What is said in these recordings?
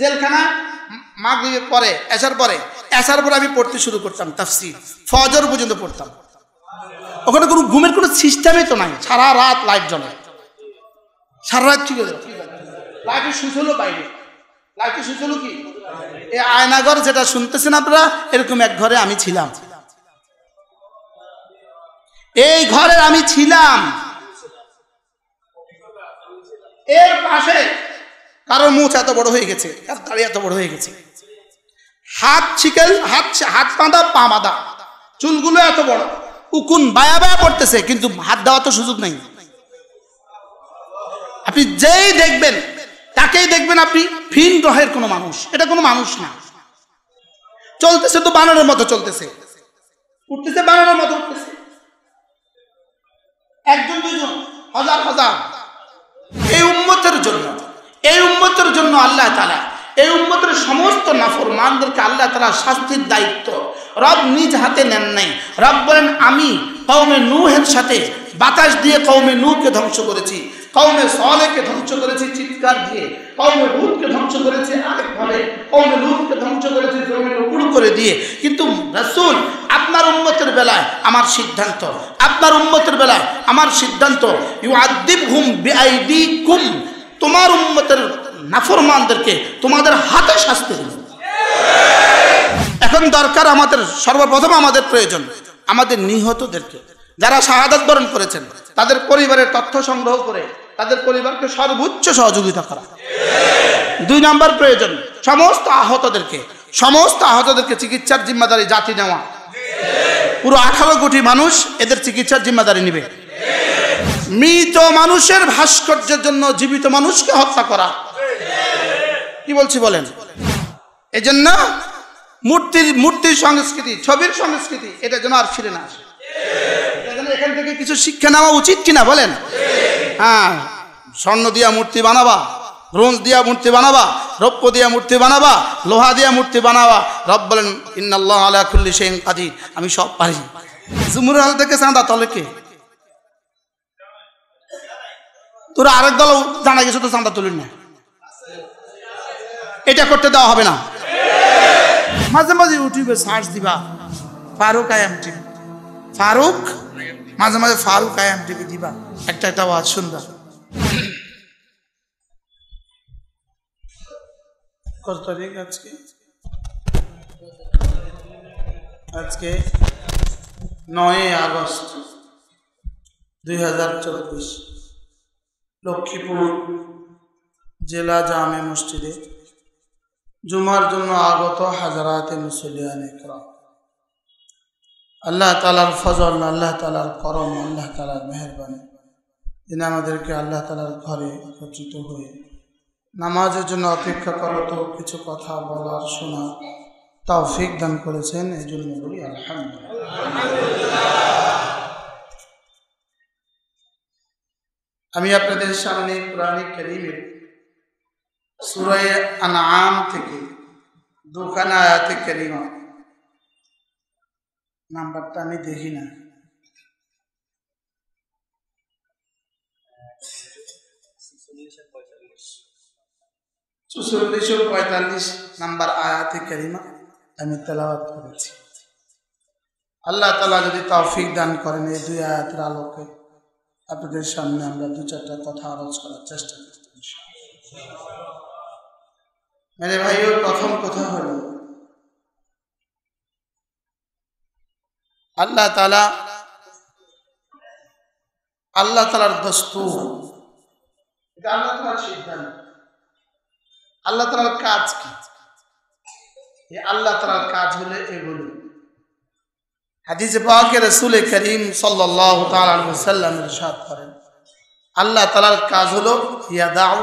জেলখানা মাগরিবের পরে এশার পরে আমি পড়তে শুরু করতাম তাফসীর, ফজর পর্যন্ত পড়তাম। ওখানে কোনো ঘুমের কোনো সিস্টেমই তো নাই, সারা রাত লাইট জ্বলে, সারা রাত ঠিক আছে লাইটের সুইচ হলো বাইরে, লাইটের সুইচ হলো কি এই আয়নাঘর যেটা শুনতেছেন আপনারা, এরকম এক ঘরে আমি ছিলাম, এই ঘরে আমি ছিলাম। এর পাশে কারো মুখ এত বড় হয়ে গেছে, কার দাড়ি এত বড় হয়ে গেছে, হাত ছিকেল, হাত বাঁধা পা বাঁধা, চুলগুলো এত বড়, উকুন বায়া বায়া পড়তেছে, কিন্তু হাত দেওয়া তো সুযোগ নেই। আপনি যেই দেখবেন তাকেই দেখবেন আপনি ভিন গ্রহের কোনো মানুষ, এটা কোনো মানুষ না। চলতেছে তো বানরের মতো চলতেছে, উঠতেছে বানরের মতো উঠতেছে, একজন দুজন হাজার হাজার। এই উম্মতের জন্য আল্লাহ তাআলা এই উম্মতের সমস্ত নাফরমানদেরকে আল্লাহ তাআলা শাস্তির দায়িত্ব রব নিজ হাতে নেন নাই। রব বলেন, আমি কওমে নূহের সাথে বাতাস দিয়ে কওমে নূহকে ধ্বংস করেছি, কওমে সালেহকে ধ্বংস করেছি চিৎকার দিয়ে, কওমে হুদকে ধ্বংস করেছি আরেকভাবে, কওমে লূতকে ধ্বংস করেছি জমির উপর করে দিয়ে। কিন্তু রাসূল, আপনার উম্মতের বেলায় আমার সিদ্ধান্ত, আপনার উম্মতের বেলায় আমার সিদ্ধান্ত, ইউআদ্দিবহুম বিআইদিকুম, তোমার উম্মতের নাফরমানদেরকে তোমাদের হাতে শাস্তি দিন। এখন দরকার আমাদের, সর্বপ্রথম আমাদের প্রয়োজন আমাদের নিহতদেরকে, যারা শাহাদাত বরণ করেছেন তাদের পরিবারের তথ্য সংগ্রহ করে তাদের পরিবারকে সর্বোচ্চ সহযোগিতা করা। 2 নম্বর প্রয়োজন সমস্ত আহতদেরকে চিকিৎসার জিম্মাদারি জাতি নেওয়া। পুরো 18 কোটি মানুষ এদের চিকিৎসার জিম্মাদারি নেবে। মৃত মানুষের ভাস্কর্যের জন্য জীবিত মানুষকে হত্যা করা, কি বলছি বলেন? এজন্য মূর্তির সংস্কৃতি, ছবির সংস্কৃতি, এটা যেন আর ফিরে না আসে। এখান থেকে কিছু শিক্ষা নেওয়া উচিত কিনা বলেন? হ্যাঁ, স্বর্ণ দিয়া মূর্তি বানাবা, ব্রোঞ্জ দিয়া মূর্তি বানাবা, রৌপ্য দিয়া মূর্তি বানাবা, লোহা দিয়া মূর্তি বানাবা। রব বলেন, ইন্নাল্লাহা আলা কুল্লি শাইইন কাদির, আমি সব পারি। জুমুর হাল থেকে চাঁদা তলে কে? তোরা আরেক দল জানা গেছে তো চাঁদা তুলেন না, এটা করতে দেওয়া হবে না। মাঝে মাঝে ইউটিউবে সার্চ দিবা ফারুক আয়াম টিভি, ফারুক, মাঝে মাঝে ফারুক আয়াম টিভি দিবা, একটা আওয়াজ শুনবা। কত তারিখ আজকে 9 আগস্ট 2024, লক্ষ্মীপুর জেলা জামে মসজিদে জুমার জন্য আগত হাজারাতে মুসল্লিয়ান ইকরাম, আল্লাহ তাআলার ফজল, আল্লাহ তাআলার করম, আল্লাহ তাআলার মেহেরবানি, যিনি আমাদেরকে আল্লাহ তাআলার ঘরে একত্রিত হয়ে নামাজের জন্য অপেক্ষা করত কিছু কথা বলার শোনা তৌফিক দান করেছেন, এই জন্য বলি আলহামদুলিল্লাহ। আমি আপনাদের সামনে কুরআনে কারীমের সূরা আনআম থেকে 2খানা আয়াতে কারীমা, নাম্বারটা আমি দেখি না, 4445 নাম্বার আয়াতে কারীমা আমি তেলাওয়াত করেছি। আল্লাহ তাআলা যদি তৌফিক দান করেন, এই 2 আয়াতের আলোকে আপনাদের সামনে আমরা 2-4টা কথা আলোচনা করার চেষ্টা করব ইনশাআল্লাহ। মেরে ভাইয়ের প্রথম কথা হলো, আল্লাহ তাআলার দস্তুর, এটা আল্লাহ তাআলার সিদ্ধান্ত। আল্লাহ তাআলার কাজ কি? এই আল্লাহ তাআলার কাজ হলো এগুলো। হাদিসে পাকে রাসূল করিম সাল্লাল্লাহু তাআলা আলাইহি ওয়াসাল্লাম ইরশাদ করেন, আল্লাহ তাআলার কাজ হলো ইয়াদাউ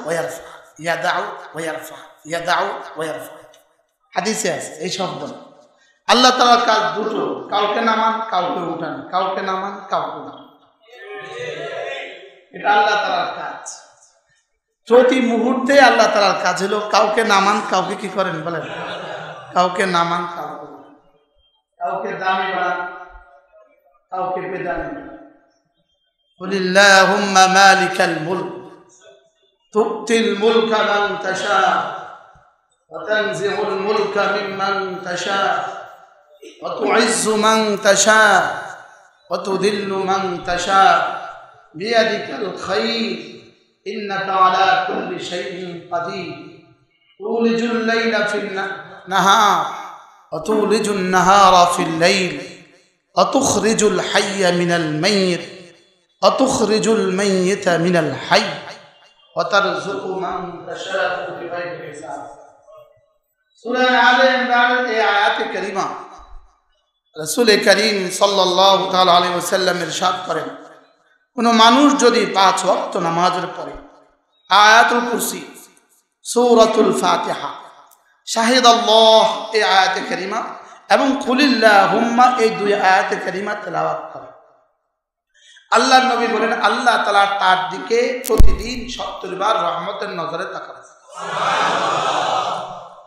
ওয়া ইয়ারফা, ইয়াদাউ ওয়া ইয়ারফা, ইয়াদাউ ওয়া ইয়ারফা। হাদিসে আছে এই শব্দ। আল্লাহ তাআলার কাজ দুটো, কাউকে নামান কাউকে উঠান, কাউকে নামান কাউকে উঠান, এটা আল্লাহ তাআলার কাজ। প্রতি মুহূর্তে আল্লাহ তাআলার কাজ হলো কাউকে নামান কাউকে কি করেন বলেন? কাউকে নামান কাউকে, কাউকে দামি বানান কাউকে বেদামি। কুলিল্লাহুম্মা মালিকাল মুলক তুতিল মুলকা মান তাশা ওয়া তানজিউল মুলকা মিম্মান তাশা ওয়া তুইজ্জু মান তাশা ওয়া তুযিল্লু মান তাশা বিয়াদিকাল খায়র ইন্নাকা আলা কুল্লি শাইইন কাদির তুলিজুল লাইলা ফিন নাহার ওয়া তুলিজুন নাহারা ফিল লাইল ওয়া তুখরিজুল হাইয়া মিনাল মাইয়িত ওয়া তুখরিজুল মাইয়িতা মিনাল হাইয় ওয়া তারযুকু মান তাশাউ বিগাইরি হিসাব। সূরা আলে ইমরানের এই আয়াতে কারিমা রাসূল করিম সাল্লাল্লাহু তাআলা আলাইহি ওয়াসাল্লাম ইরশাদ করেন, কোন মানুষ যদি 5 ওয়াক্ত নামাজের পরে আয়াতুল কুরসি, সূরাতুল ফাতিহা, শাহিদাল্লাহ এই আয়াতে কারিমা এবং কুলিল্লাহুম্মা এই দুই আয়াতে কারিমা তেলাওয়াত করে, আল্লাহর নবী বলেন আল্লাহ তাআলা তার দিকে প্রতিদিন 70 বার রহমতের নজরে তাকান।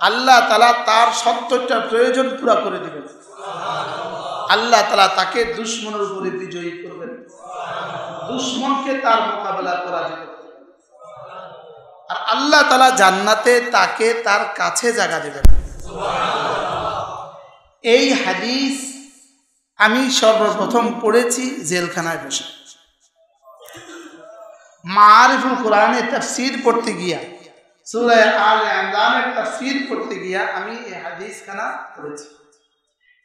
আল্লাহ তাআলা তার 70টা প্রয়োজন পুরা করে দিবেন। আল্লাহ তাআলা তাকে দুশমনের উপরে বিজয়ী করবেন, দুশমনকে তার মোকাবেলা করা যাবে। আর আল্লাহ তাআলা জান্নাতে তাকে তার কাছে জায়গা দেবেন। এই হাদিস আমি সর্বপ্রথম পড়েছি জেলখানায় বসে। মারিফুল কোরআনে তাফসীর পড়তে গিয়া, সূরা আলে ইমরানের তাফসীর পড়তে গিয়া আমি এই হাদিসখানা পড়েছি।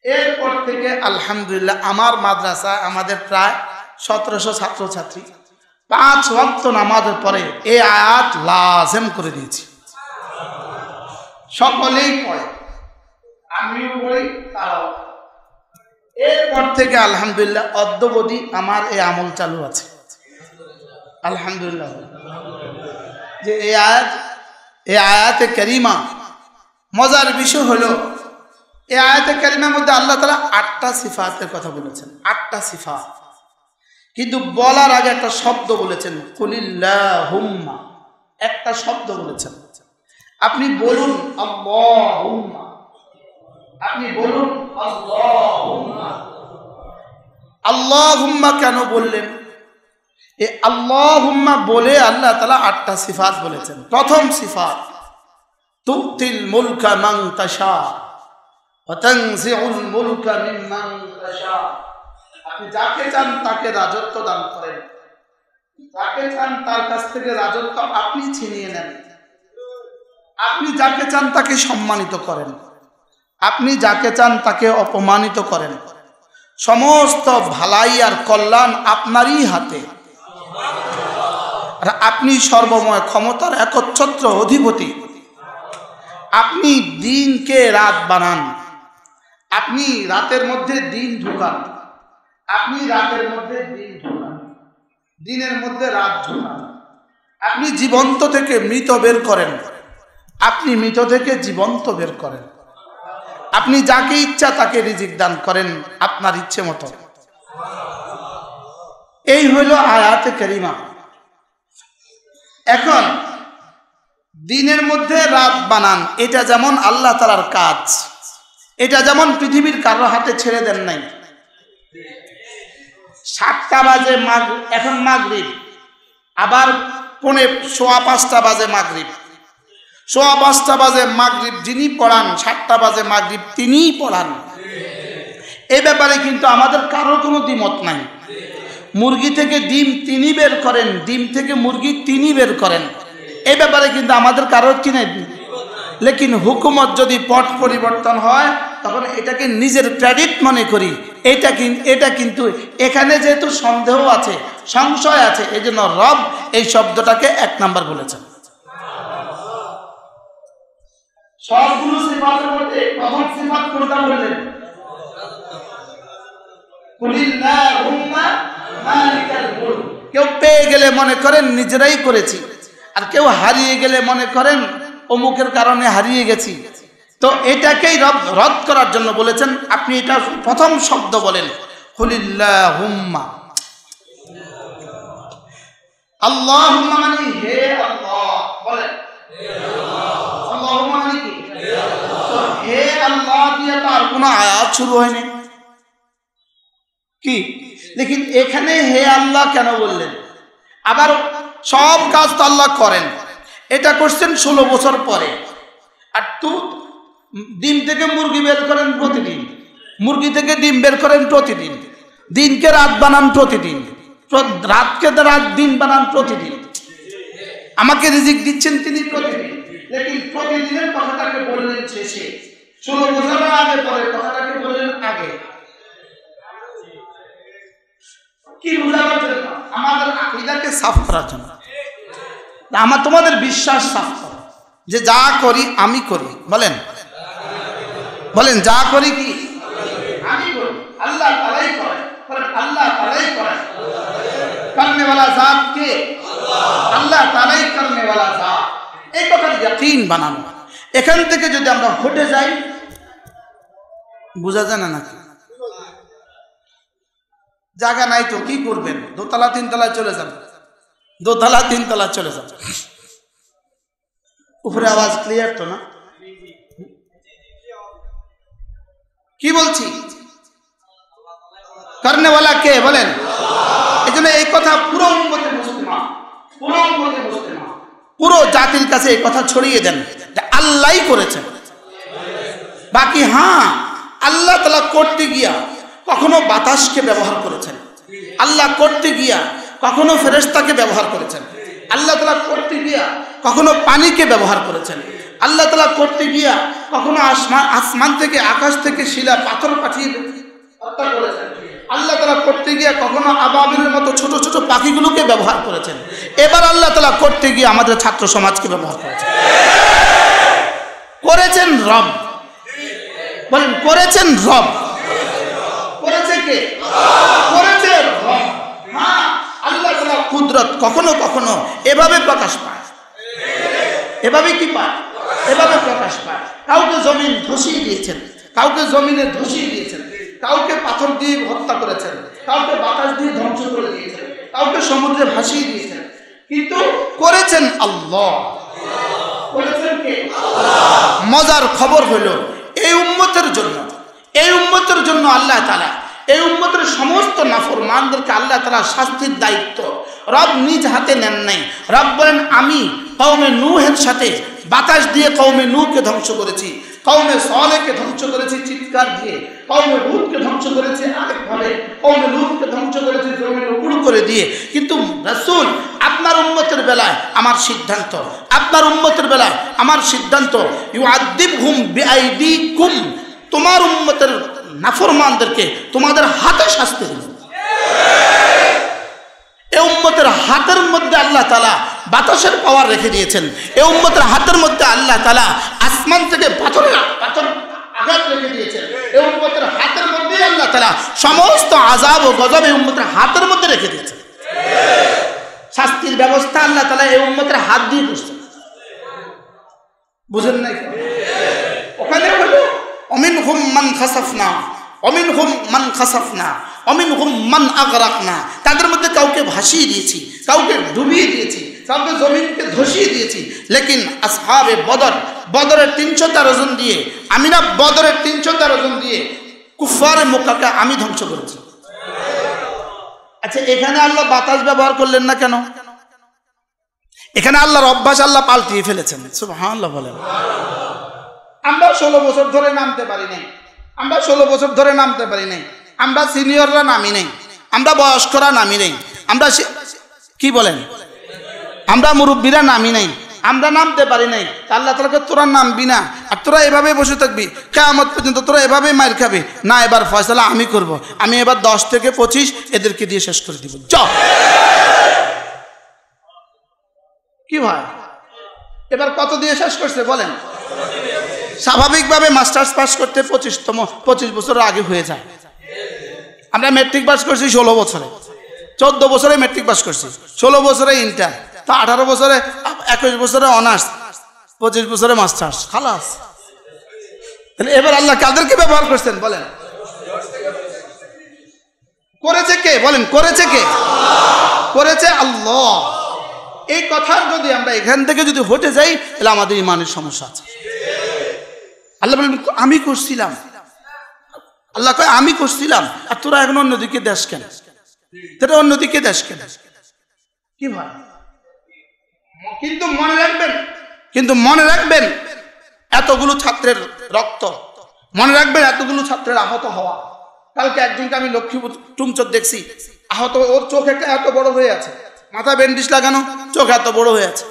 এরপর থেকে আলহামদুলিল্লাহ আমার মাদ্রাসায় আমাদের প্রায় 1700 ছাত্রছাত্রী 5 ওয়াক্ত নামাজের পরে এই আয়াত লাজিম করে দিয়েছি। সকলেই পড়ে, আমিও পড়ি, তারাও। এরপর থেকে আলহামদুলিল্লাহ অদ্যবধি আমার এই আমল চালু আছে আলহামদুলিল্লাহ। যে এই আয়াতে কারিমা, মজার বিষয় হলো এই আয়াতে কারিমার মধ্যে আল্লাহ তাআলা 8টা সিফাতের কথা বলেছেন, 8টা সিফাত, কিন্তু বলার আগে একটা শব্দ বলেছেন কুলিল্লাহুম্মা, একটা শব্দ বলেছেন। আপনি বলুন আল্লাহুম্মা, আপনি বলুন আল্লাহুম্মা। আল্লাহুম্মা কেন বললেন? এই আল্লাহুম্মা বলে আল্লাহ তাআলা 8টা সিফাত বলেছেন। প্রথম সিফাত তুতিল মুলকা মান তাশা ওয়া তানজিউল মুলকা মিম্মান তাশা, আপনি যাকে চান তাকে রাজত্ব দান করেন, যাকে চান তার কাছ থেকে রাজত্ব আপনি ছিনিয়ে নেন, আপনি যাকে চান তাকে সম্মানিত করেন, আপনি যাকে চান তাকে অপমানিত করেন। সমস্ত ভালাই আর কল্যাণ আপনারই হাতে। আর আপনি সর্বময় ক্ষমতার একচ্ছত্র অধিপতি। আপনি দিনকে রাত বানান, আপনি রাতের মধ্যে দিন ঢুকান, আপনি রাতের মধ্যে দিন ঢুকান, দিনের মধ্যে রাত ঢুকান। আপনি জীবন্ত থেকে মৃত বের করেন, আপনি মৃত থেকে জীবন্ত বের করেন। আপনি যাকে ইচ্ছা তাকে রিজিক দান করেন আপনার ইচ্ছে মতো। এই হলো আয়াতে কারিমা। এখন দিনের মধ্যে রাত বানান, এটা যেমন আল্লাহ তাআলার কাজ, এটা যেমন পৃথিবীর কারো হাতে ছেড়ে দেন নাই। 7টা বাজে এখন মাগরিব, আবার 4:15 বাজে মাগরিব, 5:15 বাজে মাগরিব যিনি পড়ান, 7টা বাজে মাগরিব তিনিই পড়ান। এই ব্যাপারে কিন্তু আমাদের কারো কোনো দ্বিমত নাই। মুরগি থেকে ডিম তিনি বের করেন, ডিম থেকে মুরগি তিনি বের করেন, এই ব্যাপারে কিন্তু আমাদের কারো কি নাই। লেকিন হুকুমত যদি পট পরিবর্তন হয় তখন এটাকে নিজের ক্রেডিট মনে করি। এটা কিন্তু এখানে যেহেতু সন্দেহ আছে, সংশয় আছে, এই জন্য রব এই শব্দটাকে 1 নাম্বার বলেছেন। সবগুলো সিফাতের মধ্যে প্রথম সিফাত কোনটা বললেন? কুলিল্লাহুম্মা মালিকাল মুলক। কেউ পেয়ে গেলে মনে করেন নিজেরাই করেছি, আর কেউ হারিয়ে গেলে মনে করেন অমুকের কারণে হারিয়ে গেছি। তো এটাকেই রদ করার জন্য বলেছেন আপনি এটা প্রথম শব্দ বলেন কুলিল্লাহুম্মা। আল্লাহুম্মা মানে হে আল্লাহ, বলেন আল্লাহুম্মা মানে কি? হে আল্লাহ দিয়ে তো আর কোনো আয়াত শুরু হয়নি কি? লেকিন এখানে হে আল্লাহ কেন বললেন? আবার সব কাজ তো আল্লাহ করেন, এটা করছেন 16 বছর পরে। আর তো ডিম থেকে মুরগি বের করেন প্রতিদিন, মুরগি থেকে ডিম বের করেন প্রতিদিন, দিনকে রাত বানান প্রতিদিন, রাতকে রাত দিন বানান প্রতিদিন। আমাকে রিজিক দিচ্ছেন তিনি প্রতিদিন, লেকিন প্রতিদিনের কথাটাকে বললেন শেষে, 16 বছর আগে পরে কথাটাকে বললেন আগে। কি বুঝাবার জন্য? আমাদের আকীদাকে সাফ করার জন্য, আমার তোমাদের বিশ্বাস সাফ করা, যে যা করি আমি করি। বলেন বলেন, যা করি কি আমি করি, আল্লাহ তাআলাই করে। আল্লাহ তাআলাই করে, করনে वाला জাত কে? আল্লাহ তাআলাই করনে वाला জাত। এই কথার ইয়াকিন বানানো। এখান থেকে যদি আমরা হটে যাই, বুঝা যায় না নাকি? জায়গা নাই তো কি করবেন? দোতলা তিনতলায় চলে যান, দোতলা তিনতলা চলে যান। উপরে আওয়াজ ক্লিয়ার তো না? কি বলছি? করনে वाला কে? বলেন। এই জন্য এই কথা পুরো উম্মতে মুসলিমা, পুরো উম্মতে মুসলিমা, পুরো জাতির কাছে এই কথা ছড়িয়ে দেন যে আল্লাহই করেছেন। বাকি হ্যাঁ, আল্লাহ তাআলা করতে গিয়া কখনো বাতাসকে ব্যবহার করেছেন, আল্লাহ করতে গিয়া কখনো ফেরেশতাকে ব্যবহার করেছেন, আল্লাহ তাআলা করতে গিয়া কখনো পানিকে ব্যবহার করেছেন, আল্লাহ তাআলা করতে গিয়া কখনো আসমান থেকে, আকাশ থেকে শিলা পাথর পাঠিয়ে হত্যা করেছেন, আল্লাহ তাআলা করতে গিয়া কখনো আবাবিলের মতো ছোট ছোট পাখিগুলোকে ব্যবহার করেছেন। এবার আল্লাহ তাআলা করতে গিয়ে আমাদের ছাত্র সমাজকে ব্যবহার করেছেন। করেছেন রব। বলেন, করেছেন রব। করেছে কে? করেছে রব। হ্যাঁ, আল্লাহ তাআলা কুদরত কখনো কখনো এভাবে প্রকাশ পায়। এভাবে কি পায়? এভাবে প্রকাশ পায়। কাউকে জমিন ধসিয়ে দিয়েছেন, কাউকে জমিনে ধসিয়ে দিয়েছেন, কাউকে পাথর দিয়ে হত্যা করেছেন, কাউকে বাতাস দিয়ে ধ্বংস করে দিয়েছেন, কাউকে সমুদ্রে ভাসিয়ে দিয়েছেন, কিন্তু করেছেন আল্লাহ। করেছেন কে? মজার খবর হলো এই উম্মতের জন্য, এই উম্মতের জন্য আল্লাহ তাআলা এই উম্মতের সমস্ত নাফরমানদেরকে আল্লাহ তাআলা শাস্তির দায়িত্ব রব নিজ হাতে নেন নাই। রব বলেন, আমি কওমে নূহের সাথে বাতাস দিয়ে কওমে নূহকে ধ্বংস করেছি, কওমে সালেহকে ধ্বংস করেছি চিৎকার দিয়ে, কওমে হুদকে ধ্বংস করেছি আরেকভাবে, কওমে লূতকে ধ্বংস করেছি জমির উপর করে দিয়ে। কিন্তু রাসূল, আপনার উম্মতের বেলায় আমার সিদ্ধান্ত, আপনার উম্মতের বেলায় আমার সিদ্ধান্ত, ইউআদ্দিবহুম বিআইদিকুম, তোমার উম্মতের নাফরমানদেরকে তোমাদের হাতে শাস্তি দিবেন। এই উম্মতের হাতের মধ্যে আল্লাহ তাআলা বাতাসের পাওয়ার রেখে দিয়েছেন। এই উম্মতের হাতের মধ্যে আল্লাহ তাআলা আসমান থেকে পাথর আঘাত রেখে দিয়েছেন। এই উম্মতের হাতের মধ্যে আল্লাহ তাআলা সমস্ত আযাব ও গজব এই উম্মতের হাতের মধ্যে রেখে দিয়েছেন। শাস্তির ব্যবস্থা আল্লাহ তাআলা এই উম্মতের হাত দিয়ে করছেন। বুঝেন নাই? ওখানে হলো অমিনহুম মান খাসাফনা, অমিনহুম মান খাসাফনা, অমিনহুম মান আগরাকনা। তাদের মধ্যে কাউকে ভাসিয়ে দিয়েছি, কাউকে ডুবিয়ে দিয়েছি, কাউকে জমিনকে ধসিয়ে দিয়েছি। লেকিন আসহাবে বদর, বদরের 313 জন দিয়ে, আমি না বদরের 313 জন দিয়ে কুফারে মক্কাকে আমি ধ্বংস করেছি। আচ্ছা, এখানে আল্লাহ বাতাস ব্যবহার করলেন না কেন? এখানে আল্লাহর অভ্যাস আল্লাহ পাল্টিয়ে ফেলেছেন। সুবহানাল্লাহ বলেন। আমরা 16 বছর ধরে নামতে পারি নাই, আমরা 16 বছর ধরে নামতে পারি নাই, আমরা সিনিয়ররা নামি নেই, আমরা বয়স্করা নামি নেই, আমরা কি বলেন, আমরা মুরব্বীরা নামি নাই, আমরা নামতে পারি নাই। আল্লাহ তাআলাকে তোরা নামবি না আর তোরা এভাবে বসে থাকবি কিয়ামত পর্যন্ত, তোরা এভাবে মার খাবি না, এবার ফয়সালা আমি করব, আমি এবার 10 থেকে 25 এদেরকে দিয়ে শেষ করে দিব। চল কি ভাই, এবার কত দিয়ে শেষ করছে বলেন? স্বাভাবিকভাবে মাস্টার্স পাস করতে 25 বছর আগে হয়ে যায়। আমরা মেট্রিক পাস করছি 16 বছরে, 14 বছরে মেট্রিক পাস করছি, 16 বছরে ইন্টার, তা 18 বছরে, 21 বছরে অনার্স, 25 বছরে মাস্টার্স, খালাস। তাহলে এবার আল্লাহ কাদেরকে ব্যবহার করছেন বলেন? করেছে কে বলেন? করেছে কে? করেছে আল্লাহ। এই কথার যদি আমরা এখান থেকে যদি হটে যাই, তাহলে আমাদের ইমানের সমস্যা আছে। আল্লাহ বলেন আমি করছিলাম, আল্লাহ কয় আমি করছিলাম, আর তোরা এখন অন্যদিকে দেশ কেন? তোরা অন্যদিকে দেশ কেন? কি ভাই, কিন্তু মনে রাখবেন এতগুলো ছাত্রের রক্ত, মনে রাখবেন এতগুলো ছাত্রের আহত হওয়া। কালকে একজনকে আমি লক্ষ্মীপুর টুমচোর দেখছি, আহত, ওর চোখ একটা এত বড় হয়ে আছে, মাথায় ব্যান্ডেজ লাগানো, চোখ এত বড় হয়ে আছে।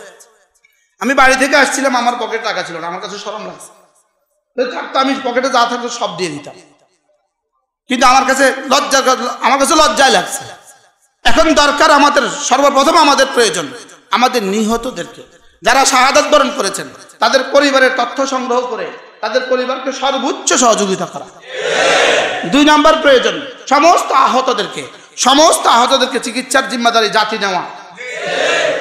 আমি বাড়ি থেকে আসছিলাম, আমার পকেটে টাকা ছিল না, আমার কাছে শরম লাগছে, থাকতো আমি পকেটে যা থাকতো সব দিয়ে দিতাম, কিন্তু আমার কাছে লজ্জায় লাগছে। এখন দরকার আমাদের, সর্বপ্রথম আমাদের প্রয়োজন আমাদের নিহতদেরকে, যারা শাহাদাত বরণ করেছেন তাদের পরিবারের তথ্য সংগ্রহ করে তাদের পরিবারকে সর্বোচ্চ সহযোগিতা করা। 2 নম্বর প্রয়োজন সমস্ত আহতদেরকে চিকিৎসার জিম্মাদারি জাতি নেওয়া।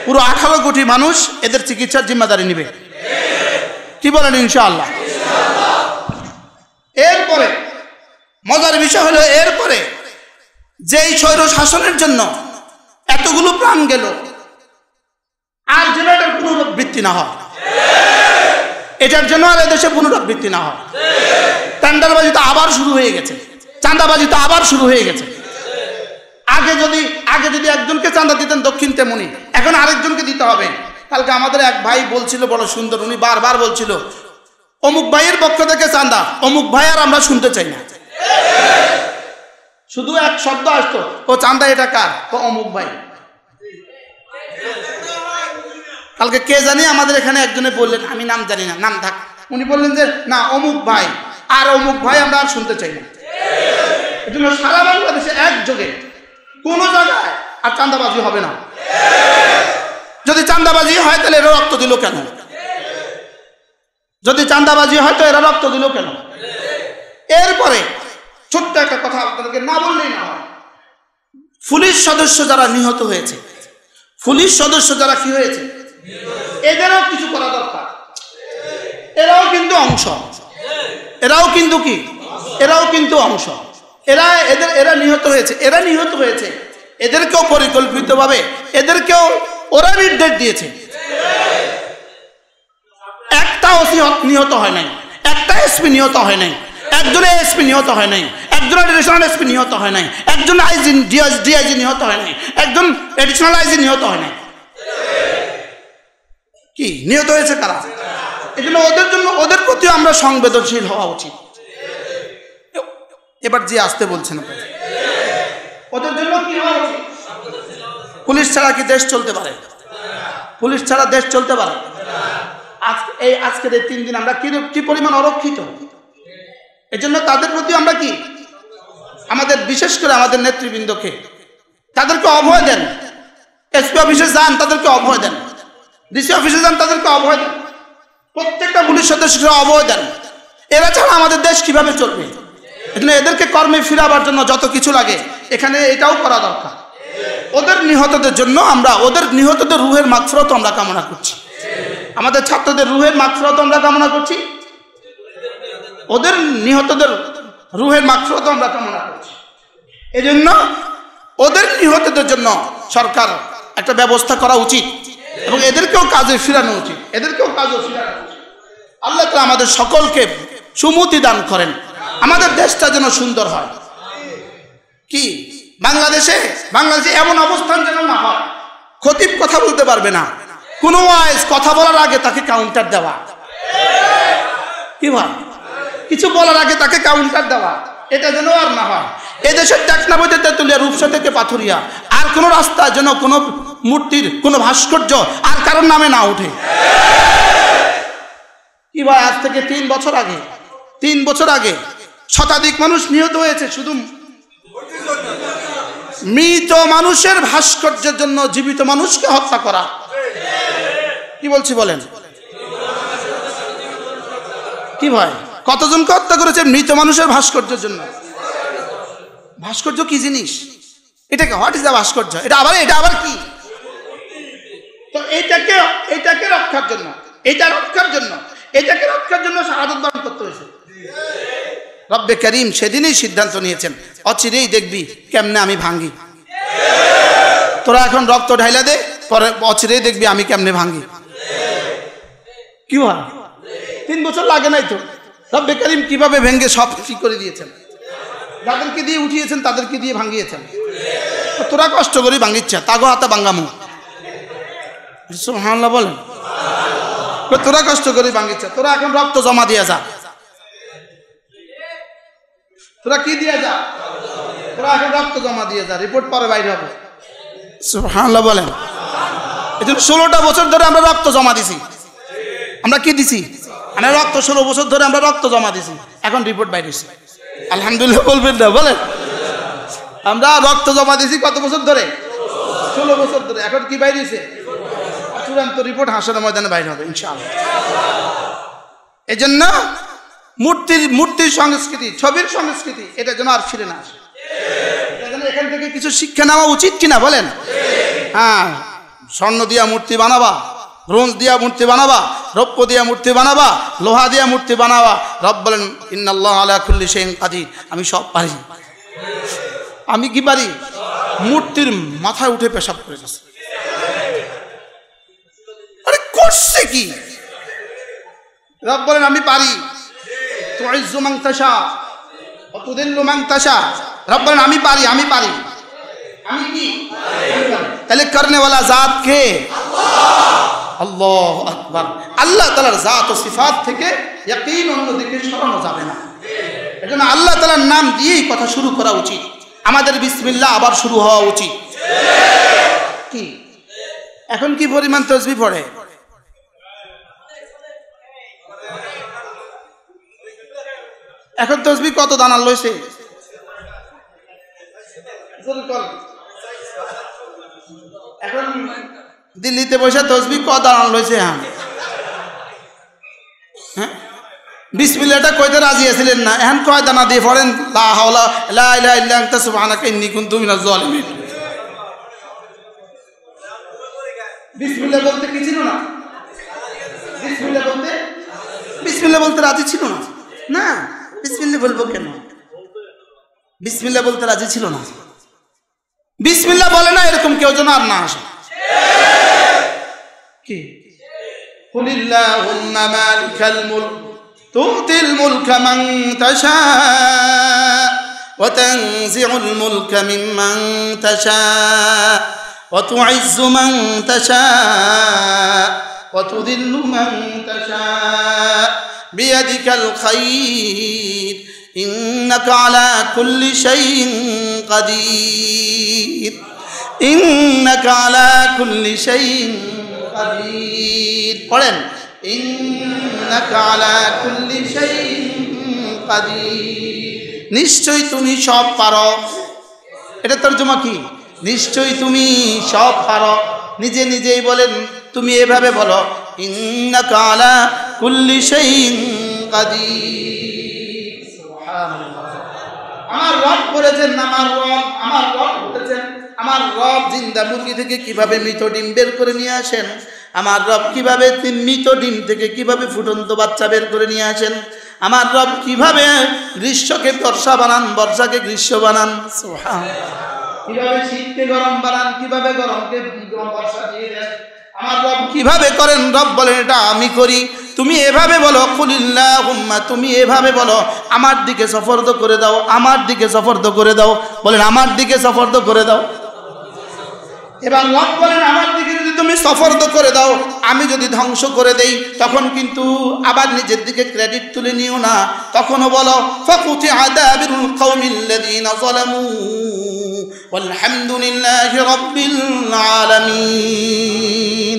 পুরো 18 কোটি মানুষ এদের চিকিৎসার জিম্মাদারি নেবে, কি বলেন? ইনশাআল্লাহ। এরপরে মজার বিষয় হলো, এরপরে যেই স্বৈর শাসনের জন্য এতগুলো প্রাণ গেল, আর যেন এটার পুনরাবৃত্তি না হয়, এটার জন্য আর এদেশে পুনরাবৃত্তি না হয়। টেন্ডারবাজি তো আবার শুরু হয়ে গেছে, চাঁদাবাজি তো আবার শুরু হয়ে গেছে। আগে যদি একজনকে চাঁদা দিতেন দক্ষিণ তেমনি, এখন আরেকজনকে দিতে হবে। কালকে আমাদের এক ভাই বলছিল, বড় সুন্দর, উনি বারবার বলছিল অমুক ভাইয়ের পক্ষ থেকে চাঁদা, অমুক ভাই আর আমরা শুনতে চাই না। শুধু এক শব্দ আসতো, ও চাঁদা এটা কার, ও অমুক ভাই। কালকে কে জানি আমাদের এখানে একজনে বললেন, আমি নাম জানি না, নাম থাক, উনি বললেন যে না অমুক ভাই, আর অমুক ভাই আমরা আর শুনতে চাই না। এজন্য সারা বাংলাদেশে একযোগে কোন জায়গায় আর চাঁদাবাজি হবে না। যদি চাঁদাবাজি হয় তাহলে এরা রক্ত দিল কেন? যদি চাঁদাবাজি হয় তো এরা রক্ত দিল কেন? এরপরে ছোট্ট একটা কথা আপনাদেরকে না বললেই না হয়, পুলিশ সদস্য যারা নিহত হয়েছে, পুলিশ সদস্য যারা কি হয়েছে, এদেরও কিছু করা দরকার। এরাও কিন্তু অংশ, এরাও কিন্তু কি, এরাও কিন্তু অংশ। এরা নিহত হয়েছে, এদেরকেও পরিকল্পিতভাবে এদেরকেও ওরা নির্দেশ দিয়েছে। একটা ওসি নিহত হয় নাই, একটা এসপি নিহত হয় নাই, একজন এসপি নিহত হয় নাই, একজন এডিশনাল এসপি নিহত হয় নাই, একজন আইজি ডিআইজি নিহত হয় নাই, একজন এডিশনাল আইজি নিহত হয় নাই। কি নিহত হয়েছে কারা? এজন্য ওদের প্রতি আমরা সংবেদনশীল হওয়া উচিত। এবার যে আসতে বলছেন ওদের জন্য কি হওয়া উচিত? পুলিশ ছাড়া কি দেশ চলতে পারে? পুলিশ ছাড়া দেশ চলতে পারে? আজকের এই 3 দিন আমরা কি পরিমাণ অরক্ষিত, এজন্য তাদের প্রতি আমরা কি, আমাদের বিশেষ করে আমাদের নেতৃবৃন্দকে তাদেরকে অভয় দেন। এসপি অফিসে যান, তাদেরকে অভয় দেন। ডিসি অফিসে যান, তাদেরকে অভয় দেন। প্রত্যেকটা পুলিশ সদস্যকে অভয় দেন। এরা ছাড়া আমাদের দেশ কিভাবে চলবে? এজন্য এদেরকে কর্মে ফিরাবার জন্য যত কিছু লাগে এখানে এটাও করা দরকার। ওদের নিহতদের জন্য ওদের নিহতদের রুহের মাগফিরাত আমরা কামনা করছি, আমাদের ছাত্রদের রুহের মাগফিরাত আমরা কামনা করছি, ওদের নিহতদের রুহের মাগফিরাত আমরা কামনা করছি। এজন্য ওদের নিহতদের জন্য সরকার একটা ব্যবস্থা করা উচিত এবং এদেরকেও কাজে ফিরানো উচিত, আল্লাহ তাআলা আমাদের সকলকে সুমতি দান করেন, আমাদের দেশটা যেন সুন্দর হয়। কি বাংলাদেশে এমন অবস্থান যেন না হয়, খতিব কথা বলতে পারবে না, কোনো ওয়াইজ কথা বলার আগে তাকে কাউন্টার দেওয়া, কি ভাই, কিছু বলার আগে তাকে কাউন্টার দেওয়া, এটা যেন আর না হয়। এদেশের টেকনাফতে তেতুলিয়া, রূপসা থেকে পাথুরিয়া আর কোনো রাস্তা যেন কোনো মূর্তির কোনো ভাস্কর্য আর কারোর নামে না ওঠে। কি ভাই, আজ থেকে 3 বছর আগে শতাধিক মানুষ নিহত হয়েছে শুধু মৃত মানুষের ভাস্কর্যের জন্য জীবিত মানুষকে হত্যা করা। কি বলছি বলেন? কি ভাই, কতজনকে হত্যা করেছে মৃত মানুষের ভাস্কর্যের জন্য? ভাস্কর্য কি জিনিস? এটাকে হোয়াট ইজ দ্য ভাস্কর্য? এটা আবার কি? তো এটাকে রক্ষার জন্য শাহাদাত বরণ করতে হয়েছে। রব্বে করিম সেদিনই সিদ্ধান্ত নিয়েছেন, অচিরেই দেখবি কেমনে আমি ভাঙ্গি। তোরা এখন রক্ত ঢাইলা দে, পরে অচিরেই দেখবি আমি কেমনে ভাঙ্গি। কি হয়, 3 বছর লাগে নাই তো। রব্বে করিম কিভাবে ভেঙ্গে সব ঠিক করে দিয়েছেন, যাদেরকে দিয়ে উঠিয়েছেন তাদেরকে দিয়ে ভাঙ্গিয়েছেন। তোরা কষ্ট করে ভাঙ্গিচ্ছা, তাগো হাতে ভাঙ্গামু। সুবহানাল্লাহ বলেন। তোরা কষ্ট করে ভাঙিছে, তোরা এখন রক্ত জমা দিয়ে যা। তোরা কি দিয়ে যা? তোরা এখন রক্ত জমা দিয়ে যা, রিপোর্ট পরে বাইরে হবে। সুবহানাল্লাহ বলেন। এই জন্য 16টা বছর ধরে আমরা রক্ত জমা দিছি। আমরা কি দিছি? আমরা রক্ত 16 বছর ধরে আমরা রক্ত জমা দিছি, এখন রিপোর্ট বাইরে হয়েছে। আলহামদুলিল্লাহ বলবেন না? বলেন। আমরা রক্ত জমা দিছি কত বছর ধরে? 16 বছর ধরে। এখন কি বাইরে হয়েছে? চূড়ান্ত রিপোর্ট হাসরের ময়দানে বাইরে হবে ইনশাআল্লাহ। এই জন্য মূর্তির সংস্কৃতি, ছবির সংস্কৃতি, এটা যেন আর ফিরে না আসে। এখান থেকে কিছু শিক্ষা নেওয়া উচিত কিনা বলেন? হ্যাঁ, স্বর্ণ দিয়া মূর্তি বানাবা, ব্রোঞ্জ দিয়া মূর্তি বানাবা, রৌপ্য দিয়া মূর্তি বানাবা, লোহা দিয়া মূর্তি বানাবা। রব বলেন ইন্নাল্লাহা আলা কুল্লি শাইইন কাদির, আমি সব পারি। আমি কি পারি? মূর্তির মাথায় উঠে পেশাব করে গেছে। আরে করছে কি? রব বলেন আমি পারি। তুইজ্জু মান তাশা ওয়া তুযিল্লু মান তাশা। রব বলেন আমি পারি, আমি পারি। আমি কি? তাহলে করনে वाला জাত কে? আল্লাহু আকবার। আল্লাহ তাআলার জাত ও সিফাত থেকে ইয়াকিন অন্যদিকে সরানো যাবে না। এজন্য আল্লাহ তাআলার নাম দিয়েই কথা শুরু করা উচিত। আমাদের বিসমিল্লাহ আবার শুরু হওয়া উচিত। কি এখন কি পরিমাণ তাসবিহ পড়ে? এখন তাসবিহ কত দানা লইছে? এখন দিল্লিতে বসে তাসবিহ কত দানা লইছে? হ্যাঁ, বিসমিল্লাহটা কইতে রাজি আছিলেন না, এখন কয় দানা দিয়ে পড়েন লা হাওলা লা ইলাহা ইল্লা আনতা সুবহানাকা ইন্নী কুনতু মিনাজ জালিমিন। বিসমিল্লাহ বলতে কি ছিল না? বিসমিল্লাহ বলতে রাজি ছিল না। না, বিসমিল্লাহ বলবো কেন? বিসমিল্লাহ বলতে রাজি ছিল না। বিসমিল্লাহ বলে না এরকম কেউ যেন আর না আসে। কি কুলিল্লাহুম্মা মালিকাল মুলক তুতিল মুলকা মান তাশা ওয়া তানজিউল মুলকা মিম্মান তাশা ওয়া তুইজ্জু মান তাশা ওয়া তুযিল্লু মান তাশা বিয়াদিকাল খায়র ইন্নাকা আলা কুল্লি শাইইন কাদির ইন্নাকা আলা কুল্লি শাইইন কাদির। পড়েন ইন্নাকা আলা কুল্লি শাইইন কাদির। নিশ্চয়ই তুমি সব পারো। এটা তরজমা কি? নিশ্চয়ই তুমি সব পারো। নিজে নিজেই বলেন, তুমি এভাবে বলো ইন্নাকা আলা কুল্লি শাইইন কাদির। সুবহানাল্লাহ। আমার রব বলেছেন, আমার রব বলেছেন, আমার রব জিন্দা মুরগি থেকে কিভাবে মৃত ডিম বের করে নিয়ে আসেন, আমার রব কিভাবে মৃত ডিম থেকে কিভাবে ফুটন্ত বাচ্চা বের করে নিয়ে আসেন, আমার রব কিভাবে গ্রীষ্মকে বর্ষা বানান, বর্ষাকে গ্রীষ্ম বানান, কিভাবে শীতকে গরম বানান, কিভাবে গরমকে বর্ষা দিয়ে দেন, আমার রব কিভাবে করেন। রব বলেন এটা আমি করি। তুমি এভাবে বলো কুলিল্লাহুম্মা, তুমি এভাবে বলো আমার দিকে সফরদ করে দাও, আমার দিকে সফরদ করে দাও। বলেন আমার দিকে সফরদ করে দাও। এবার রব বলেন আমার দিকে যদি তুমি সফরদ করে দাও, আমি যদি ধ্বংস করে দেই তখন কিন্তু আবার নিজের দিকে ক্রেডিট তুলে নিও না। তখনও বলো ফাকুতি আদাবিরুল কওমিল্লাযীনা যালামু ওয়ালহামদুলিল্লাহি রাব্বিল আলামিন।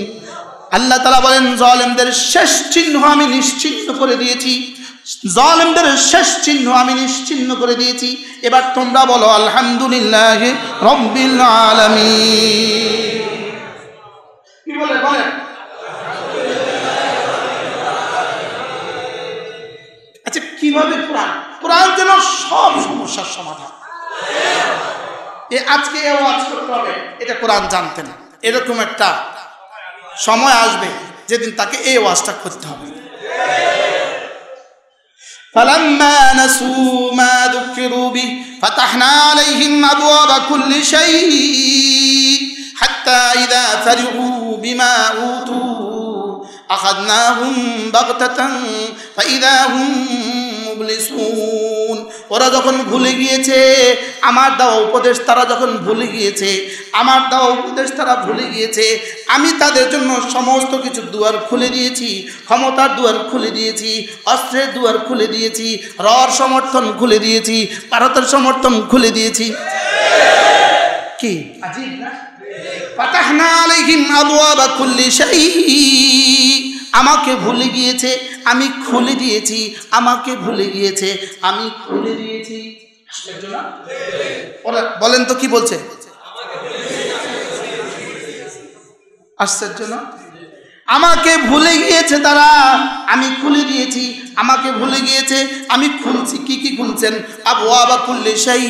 আল্লাহ তাআলা বলেন জালেমদের শেষ চিহ্ন আমি নিশ্চিহ্ন করে দিয়েছি, জালেমদের শেষ চিহ্ন আমি নিশ্চিহ্ন করে দিয়েছি। এবার তোমরা বলো আলহামদুলিল্লাহি রাব্বিল আলামিন। কি বলে বলেন? আচ্ছা, কিভাবে কোরআন যেন সব সমস্যার সমাধান। আজকে ওয়াজ করতে হবে, এটা কোরআন জানতেন, এরকম একটা সময় আসবে যেদিন তাকে এই ওয়াজটা করতে হবে। فلما نسوا ما ذكروا به فتحنا عليهم أبواب كل شيء حتى إذا فرحوا بما أوتوا أخذناهم بغتة فإذا هم مبلسون ওরা যখন ভুলে গিয়েছে, আমার দেওয়া উপদেশ তারা যখন ভুলে গিয়েছে, আমার দেওয়া উপদেশ তারা ভুলে গিয়েছে, আমি তাদের জন্য সমস্ত কিছু দুয়ার খুলে দিয়েছি, ক্ষমতার দুয়ার খুলে দিয়েছি, অস্ত্রের দুয়ার খুলে দিয়েছি, রর সমর্থন খুলে দিয়েছি, ভারতের সমর্থন খুলে দিয়েছি। কি আজীব না? ফাতাহনা আলাইহিম আবওয়াবা কুল্লি শাই। আমাকে ভুলে গিয়েছে, আমি খুলে দিয়েছি, আমাকে ভুলে গিয়েছে, আমি খুলে দিয়েছি। ওরা বলেন তো কি বলছে? আশ্চর্য না? আমাকে ভুলে গিয়েছে তারা, আমি খুলে দিয়েছি, আমাকে ভুলে গিয়েছে, আমি খুলছি। কি কি খুলছেন? আবওয়াবা কুল্লি শাই।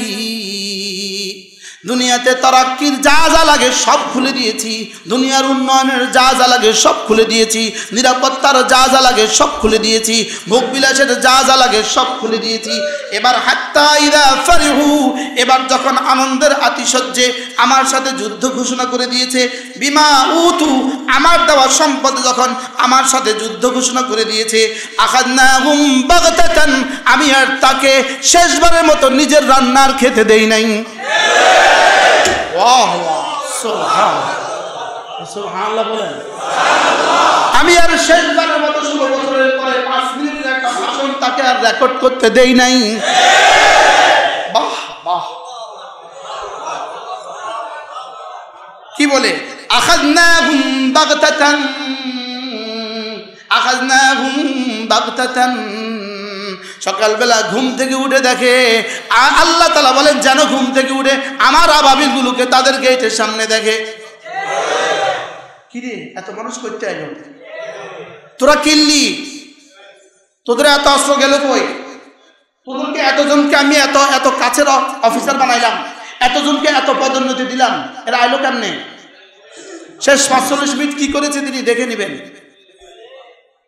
দুনিয়াতে তারাক্কির যা যা লাগে সব খুলে দিয়েছি, দুনিয়ার উন্নয়নের যা যা লাগে সব খুলে দিয়েছি, নিরাপত্তার যা যা লাগে সব খুলে দিয়েছি, ভোগবিলাসের যা যা লাগে সব খুলে দিয়েছি। এবার হাত্তা ইদা ফারিহু, এবার যখন আনন্দের আতিশয্যে আমার সাথে যুদ্ধ ঘোষণা করে দিয়েছে, বিমা উতু, আমার দেওয়া সম্পদ যখন আমার সাথে যুদ্ধ ঘোষণা করে দিয়েছে, আখাযনাহুম বাগতাতান, আমি আর তাকে শেষবারের মতো নিজের রান্নার খেতে দেই নাই। আমি আর শেষবারের মতো 16 বছরের পরে 5 মিনিটের একটা ভাষণ তাকে আর রেকর্ড করতে দেই নাই। বাহ বাহ। কি বলে? আখাযনাহুম বাগতাতান, আখাযনাহুম বাগতাতান। সকালবেলা ঘুম থেকে উঠে দেখে, আল্লাহ তাআলা বলেন যেন ঘুম থেকে উঠে আমার আবাবিলগুলোকে তাদের গেটের সামনে দেখে। কিরে এত মানুষ করতে আইলো, তোরা কিনলি, তোদের এত অস্ত্র গেল কই? তোদেরকে এতজনকে আমি এত এত কাছের অফিসার বানাইলাম, এতজনকে এত পদোন্নতি দিলাম, এরা আইলো কেমনে? শেষ 45 মিনিট কি করেছে তিনি দেখে নেবেন।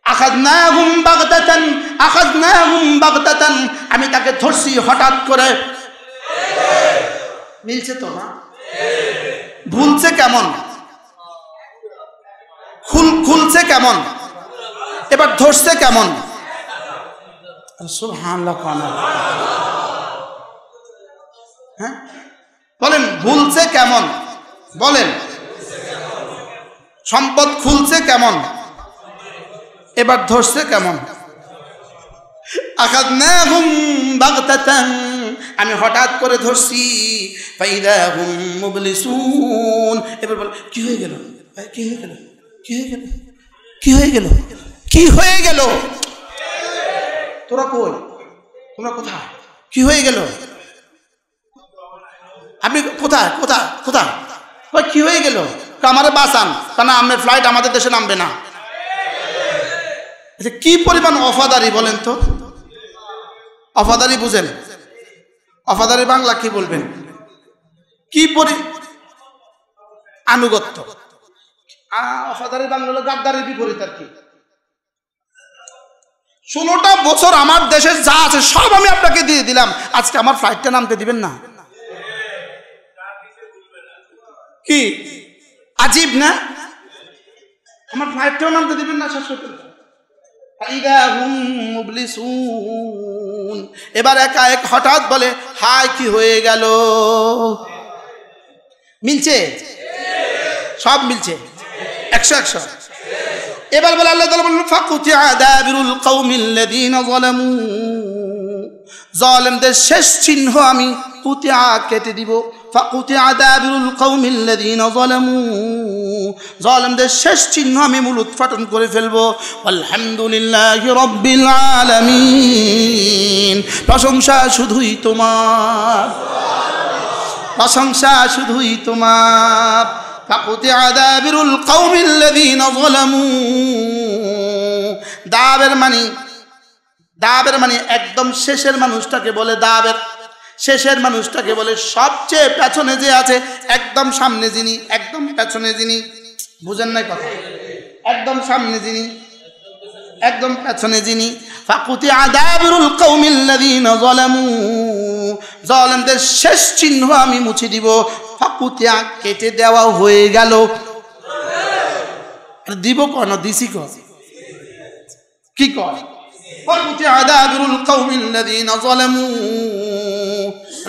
আখাযনাহুম বাগতাতান, আখাযনাহুম বাগতাতান, আমি তাকে ধরছি হঠাৎ করে। মিলছে তো না? ভুলছে কেমন? খুলছে কেমন? এবার ধরছে কেমন? সুবহানাল্লাহ। হ্যাঁ বলেন, ভুলছে কেমন? বলেন, সম্পদ খুলছে কেমন? এবার ধরছে কেমন? আখাযনাহুম বাগতাতান, আমি হঠাৎ করে ধরছি। ফাইদাহুম মুবলিসুন, এবার বল কি হয়ে গেল? কি হয়ে গেল? কি হয়ে গেল? কি হয়ে গেল? কি হয়ে গেল? তোরা কই? তোমরা কোথায়? কি হয়ে গেল? আপনি কোথায় কোথায় কোথায়? কি হয়ে গেল? আমারে বাঁচান, কেন আপনার ফ্লাইট আমাদের দেশে নামবে না। কি পরিমাণ অফাদারি বলেন তো? অফাদারি বুঝেন? অফাদারি বাংলা কি বলবেন? কি আনুগত্য। অফাদারি বাংলা হলো গাদ্দারির বিপরীত আর কি। 16টা বছর আমার দেশে যা আছে সব আমি আপনাকে দিয়ে দিলাম, আজকে আমার ফ্লাইটটা নামতে দিবেন না? কি আজীব না? আমার ফ্লাইটটাও নামতে দিবেন না? এবার একা এক হঠাৎ বলে হায় কি হয়ে গেল? মিলছে? সব মিলছে 100-100। এবার বলে আল্লাহ তাআলা বলেন ফাকুতিআ দাবিরুল কওমিল্লাযীনা যালামু, জালেমদের শেষ চিহ্ন আমি কুতিআ কেটে দিব। ফাকুতিআ দাবিরুল কওমিল্লাযীনা যালামু, জালেমদের শেষ চিহ্ন আমি মূল উৎপাটন করে ফেলবো। আলহামদুলিল্লাহি রাব্বিল আলামিন, প্রশংসা শুধুই তোমার, প্রশংসা শুধুই তোমার। ফাকুতিআ দাবিরুল কওমিল্লাযীনা যালামু, দাবের মানে একদম শেষের মানুষটাকে বলে দাবের। শেষের মানুষটাকে বলে সবচেয়ে পেছনে যে আছে, একদম সামনে যিনি, একদম পেছনে যিনি। বুঝেন নাই কথা? একদম সামনে যিনি, একদম পেছনে যিনি। ফাকুতিআ দাবিরুল কওমিল্লাযীনা যালামু, জালেমদের শেষ চিহ্ন আমি মুছে দিব। ফাকুতিআ কেটে দেওয়া হয়ে গেল। দিব কেন? দিছি কি কর? ফাকুতিআ দাবিরুল কওমিল্লাযীনা যালামু।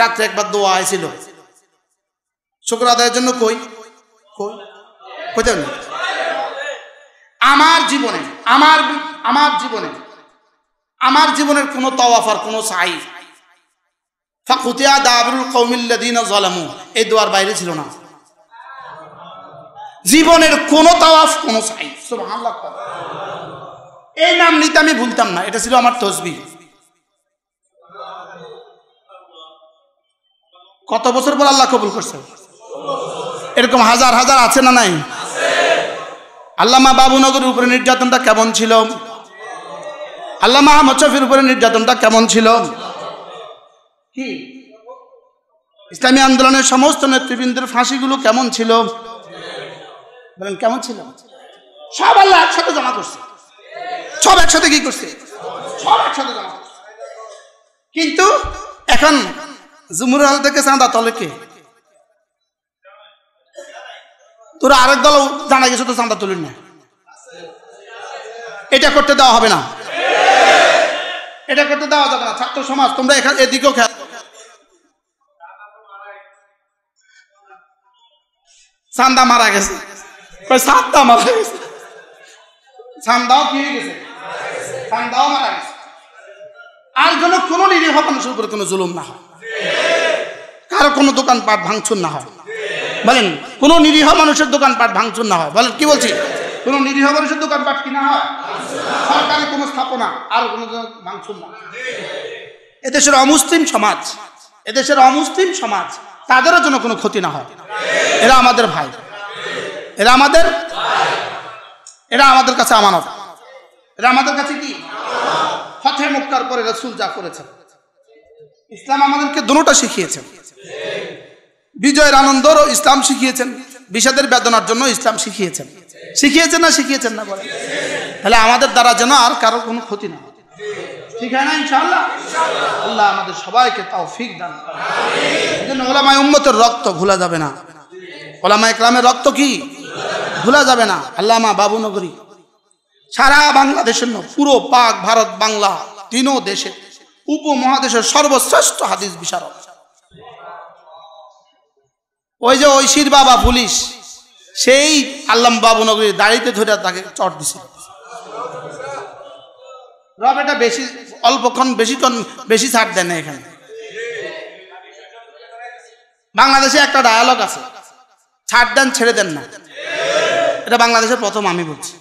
রাতে একবার দোয়া আইছিল শুকর আদায়ের জন্য। কই কই কইতে না। আমার জীবনের কোনো তাওয়াফ আর কোনো সাই ফাকুতিআ দাবিরুল কওমিল্লাযীনা যালামু এই দোয়ার বাইরে ছিল না। জীবনের কোনো তাওয়াফ কোনো সাই। সুবহানাল্লাহ। এই নাম নিতে আমি ভুলতাম না, এটা ছিল আমার তসবিহ। কত বছর পর আল্লাহ কবুল করছে। এরকম হাজার হাজার আছে না নাই? আল্লামা বাবুনগরের উপরে নির্যাতনটা কেমন ছিল? আল্লামা আহমদ শফির উপরে নির্যাতনটা কেমন ছিল? কি ইসলামী আন্দোলনের সমস্ত নেতৃবৃন্দের ফাঁসিগুলো কেমন ছিল? বলেন কেমন ছিল? সব আল্লাহ একসাথে জমা করছে। সব একসাথে কি করছে? সব একসাথে জমা করছে। কিন্তু এখন জুমুর হল থেকে চাঁদা তলে কে? তোরা আরেক দল জানা গেছে তো চাঁদা তুলেন না। এটা করতে দেওয়া হবে না, এটা করতে দেওয়া যাবে না। ছাত্র সমাজ তোমরা এখানে এদিকেও খেয়াল। চান্দা মারা গেছে, চান্দা মারা গেছে, চান্দাও কি হয়ে গেছে? চান্দাও মারা গেছে। আর যেন কোনো নিরীহ মানুষের উপরে কোনো জুলুম না হয়, কারো কোনো দোকানপাট ভাঙচুর না হয়। বলেন কোনো নিরীহ মানুষের দোকানপাট ভাঙচুর না হয়। বলেন কি বলছি? কোনো নিরীহ মানুষের দোকানপাট কি না হয়? সরকারের কোনো স্থাপনা আর কোনো ভাঙচুর না। এদেশের অমুসলিম সমাজ, এদেশের অমুসলিম সমাজ তাদেরও জন্য কোনো ক্ষতি না হয়। এরা আমাদের ভাই, এরা আমাদের কাছে আমানত। এরা আমাদের কাছে কি? ফতহে মক্কার পরে রাসূল যা করেছেন, ইসলাম আমাদেরকে দুটোটা শিখিয়েছেন। বিজয়ের আনন্দরও ইসলাম শিখিয়েছেন, বিষাদের বেদনার জন্য ইসলাম শিখিয়েছেন। শিখিয়েছেন না শিখিয়েছেন না? বলে তাহলে আমাদের দ্বারা যেন আর কারো কোনো ক্ষতি না হয়। ঠিক আছে না? ইনশাআল্লাহ। আল্লাহ আমাদের সবাইকে তৌফিক দান করেন। এজন্য উলামায়ে উম্মতের রক্ত ভুলা যাবে না। উলামায়ে কেরামের রক্ত কি ভুলা যাবে না। আল্লামা বাবুনগরী সারা বাংলাদেশের পুরো পাক ভারত বাংলা তিনও দেশে উপমহাদেশের সর্বশ্রেষ্ঠ হাদিস বিশারদ। ওই যে ঐশীর বাবা পুলিশ, সেই আল্লামা বাবুনগরীর দাড়িতে ধরে তাকে চট দিছিল। রব এটা বেশি অল্পক্ষণ বেশি ছাড় দেন না। এখানে বাংলাদেশে একটা ডায়ালগ আছে, ছাড় দেন ছেড়ে দেন না। এটা বাংলাদেশের প্রথম আমি বলছি,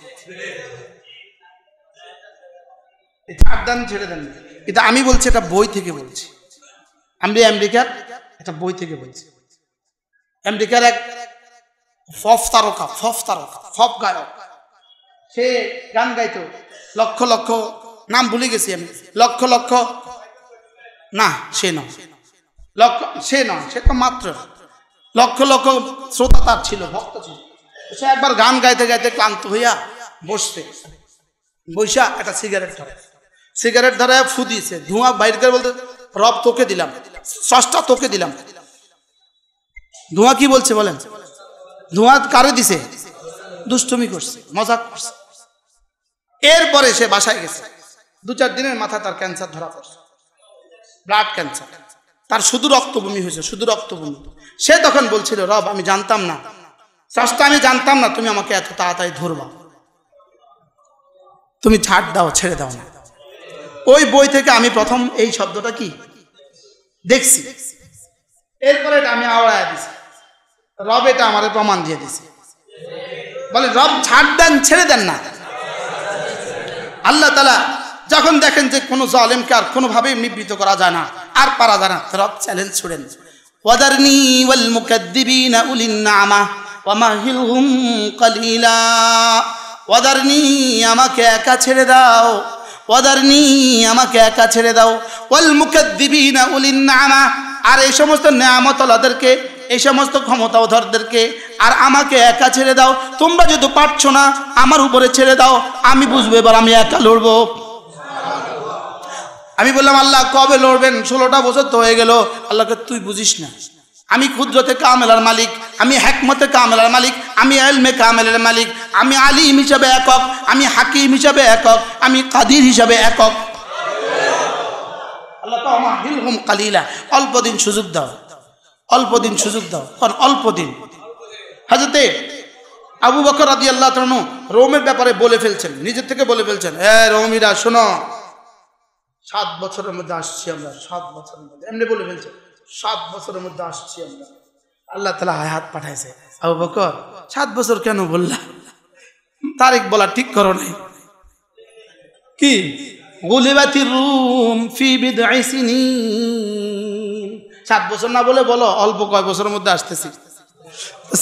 ছাড় দেন ছেড়ে দেন না। এটা আমি বলছি, এটা বই থেকে বলছি। আমি আমেরিকার একটা বই থেকে বলছি। আমেরিকার এক ফপ গায়ক, সে গান গাইতো লক্ষ লক্ষ, নাম ভুলে গেছি আমি, লক্ষ লক্ষ না, সে নয়, সে তো মাত্র লক্ষ লক্ষ শ্রোতা তার ছিল, ভক্ত ছিল। সে একবার গান গাইতে গাইতে ক্লান্ত হইয়া বৈশা একটা সিগারেট ধরে ফু দিয়েছে, ধোঁয়া বাইরে করে বলতে, রব তোকে দিলাম, সষ্টা তোকে দিলাম। ধোঁয়া কি বলছে বলেন? ধোঁয়া কারে দিছে? দুষ্টুমি করছে, মজাক করছে। এরপরে সে বাসায় গেছে, 2-4 দিনের মাথায় তার ক্যান্সার ধরা পড়ছে, ব্লাড ক্যান্সার। তার শুধু রক্তবমি হয়েছে, শুধু রক্তবমি। সে তখন বলছিল, রব আমি জানতাম না, স্রষ্টা আমি জানতাম না তুমি আমাকে এত তাড়াতাড়ি ধরবা, তুমি ছাড় দাও, ছেড়ে দাও না। ওই বই থেকে আমি প্রথম এই শব্দটা কি দেখছি। এরপরে এটা আমি আওড়ায় দিছি, রব এটা আমাদের প্রমাণ দিয়ে দিছে। বলে রব ছাড় দেন ছেড়ে দেন না। আল্লাহ তাআলা যখন দেখেন যে কোনো জালেমকে আর কোনোভাবেই নিবৃত্ত করা যায় না, আর পারা যায় না, রব চ্যালেঞ্জ ছুড়েন, ওয়াদারনি ওয়াল মুকাদ্দিবিনা উলিন নামা ওয়া মাহিলহুম কালিলা। ওয়াদারনি আমাকে একা ছেড়ে দাও, ওয়াদারনি আমাকে একা ছেড়ে দাও, ওয়াল মুকাদ্দিবিনা উলিন নামা আর এই সমস্ত নেয়ামতওয়ালাদেরকে, এই সমস্ত ক্ষমতাধরদেরকে আর আমাকে একা ছেড়ে দাও। তোমরা যদি পারছো না আমার উপরে ছেড়ে দাও, আমি বুঝবো এবার আমি একা লড়বো। আমি বললাম, আল্লাহ কবে লড়বেন? 16টা বছর তো হয়ে গেল। আল্লাহকে তুই বুঝিস না, আমি কুদরতে কামেলার মালিক, আমি হিকমতে কামেলার মালিক, আমি ইলমে কামেলের মালিক, আমি আলিম হিসাবে একক, আমি হাকিম হিসাবে একক, আমি কাদির হিসাবে একক। আল্লাহ তো আমাহিলহুম কালিলা, অল্প দিন সুযোগ দাও, অল্প দিন সুযোগ দাও, কারণ অল্প দিন। হযরতে আবু বকর রাদিয়াল্লাহু তাআলা রোমের ব্যাপারে বলে ফেলছেন, নিজের থেকে বলে ফেলছেন, রোমীরা শোনো, 7 বছরের মধ্যে আসছি আমরা, 7 বছরের মধ্যে, এমনি বলে ফেলছেন 7 বছরের মধ্যে আসছি আমরা। আল্লাহ তাআলা আয়াত পাঠাইছে, আবু বকর 7 বছর কেন বললা, তারিখ বলা ঠিক করো নাই। কি গুলিবাতির রুম ফি বিদ'i সিনিন, 7 বছর না বলে বলো অল্প কয় বছরের মধ্যে আসতেছি।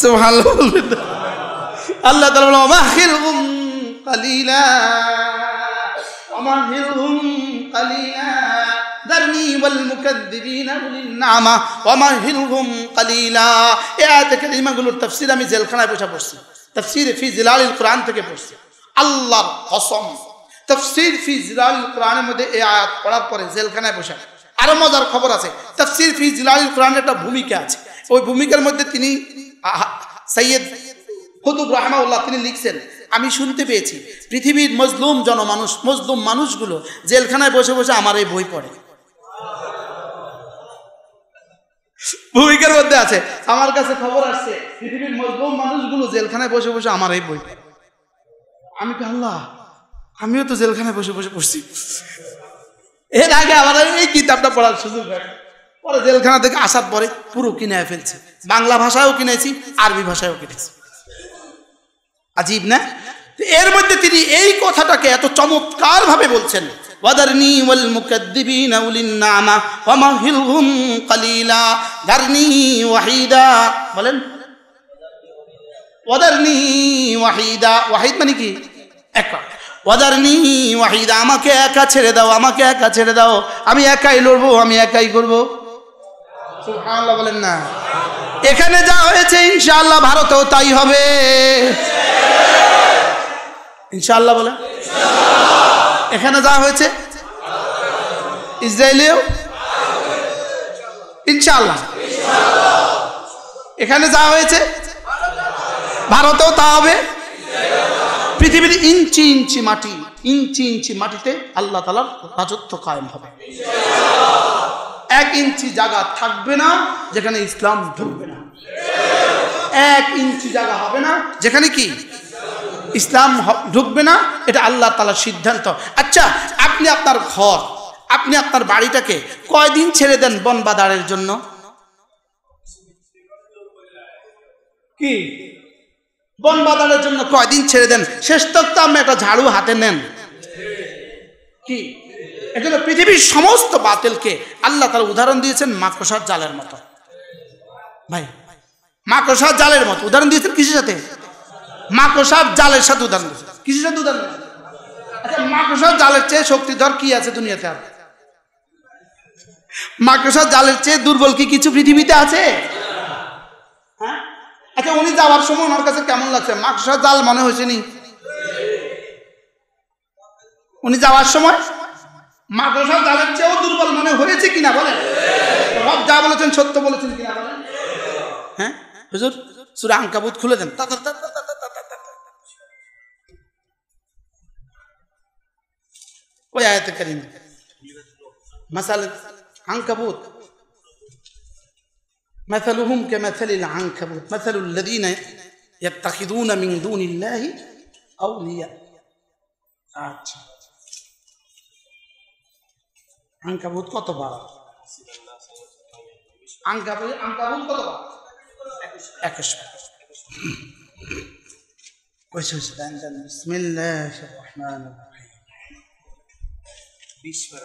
সুবহানাল্লাহ। আল্লাহ তাআলা বলেন ওয়ামাহিলহুম কালিলা, ওয়ামাহিলহুম কালিলা দারনি ওয়াল মুকাদ্দিবিনা উলিন নামা ওয়ামাহিলহুম কালিলা। এই আয়াত কারিমাগুলোর তাফসীর আমি জেলখানায় বসে পড়ছি, তাফসীর ফি জিলালিল কোরআন থেকে পড়ছি। আল্লাহর কসম, তাফসীর ফি জিলালিল কোরআনের মধ্যে এই আয়াত পড়ার পরে জেলখানায় বসে আরো মজার খবর আছে। তাফসীর ফি জিলালিল কোরআনের একটা ভূমিকা আছে, ওই ভূমিকার মধ্যে তিনি সৈয়দ কুতুব রাহমাহুল্লাহ তিনি লিখছেন, আমি শুনতে পেয়েছি পৃথিবীর মজলুম জনমানুষ, মজলুম মানুষগুলো জেলখানায় বসে বসে আমার এই বই পড়ে। ভূমিকার মধ্যে আছে, আমার কাছে খবর আসছে পৃথিবীর মজলুম মানুষগুলো জেলখানায় বসে বসে আমার এই বই পড়ে। আমি কি আল্লাহ, আমিও তো জেলখানায় বসে বসে পড়ছি। এর আগে আমার এই কিতাবটা পড়ার সুযোগ হয়, পরে জেলখানা থেকে আসার পরে পুরো কিনে ফেলছে, বাংলা ভাষায়ও কিনেছি, আরবি ভাষায়ও কিনেছি। আজীব না? এর মধ্যে তিনি এই কথাটাকে এত চমৎকার ভাবে বলছেন, ওয়াদারনি ওয়াল মুকাদ্দিবিনা উলিন নামা ওয়ামাহিলহুম কালিলা দারনি ওয়াহিদা। বলেন ওয়াদারনি ওয়াহিদা, ওয়াহিদ মানে কি? একা। ওয়াদারনি ওয়াহিদা, আমাকে একা ছেড়ে দাও, আমাকে একা ছেড়ে দাও, আমি একাই লড়বো, আমি একাই করব। সুবহানাল্লাহ বলেন না? এখানে যা হয়েছে ইনশাআল্লাহ ভারতেও তাই হবে। ইনশাআল্লাহ বলে, এখানে যা হয়েছে ইসরায়েলেও ইনশাআল্লাহ, এখানে যা হয়েছে ভারতেও তা হবে। পৃথিবীর ইঞ্চি ইঞ্চি মাটি, ইঞ্চি ইঞ্চি মাটিতে আল্লাহ তাআলার রাজত্ব কায়েম হবে। 1 ইঞ্চি জায়গা থাকবে না যেখানে ইসলাম ঢুকবে না, 1 ইঞ্চি জায়গা হবে না যেখানে কি ইসলাম ঢুকবে না। এটা আল্লাহ তাআলার সিদ্ধান্ত। আচ্ছা, আপনি আপনার ঘর, আপনি আপনার বাড়িটাকে কয়দিন ছেড়ে দেন বন বাদারের জন্য? কি বন বাদারের জন্য কয়দিন ছেড়ে দেন? শেষ তক আপনি একটা ঝাড়ু হাতে নেন। কি এজন্য পৃথিবীর সমস্ত বাতিলকে আল্লাহ তাআলা উদাহরণ দিয়েছেন মাকড়সার জালের মতো। ভাই, মাকড়সার জালের মতো উদাহরণ দিয়েছেন কিসের সাথে? মাকড়সার জালের সাথে উদাহরণ দিয়েছেন। কিসের সাথে উদাহরণ দিয়েছেন? আচ্ছা, মাকড়সার জালের চেয়ে শক্তিধর কি আছে দুনিয়াতে? আর মাকড়সার জালের চেয়ে দুর্বল কি কিছু পৃথিবীতে আছে? হ্যাঁ। আচ্ছা, উনি যাওয়ার সময় ওনার কাছে কেমন লাগছে? মাকড়সার জাল মনে হয়েছে নি? উনি যাওয়ার সময় মাকড়সার জালের চেয়েও দুর্বল মনে হয়েছে কিনা বলেন? রব যা বলেছেন সত্য বলেছেন কিনা বলেন? হ্যাঁ হুজুর, সূরা আনকাবুত খুলে দেন। ওই আয়াতে কারিমা মাসাল আনকাবুত, مثلهم كمثل العنكبوت مثل الذين يتخذون من دون الله أولياء। আচ্ছা, আনকাবুত কত বার? আনকাবুত কত বার? 21 বার। বিসমিল্লাহির রহমানির রহিম। 20 বার।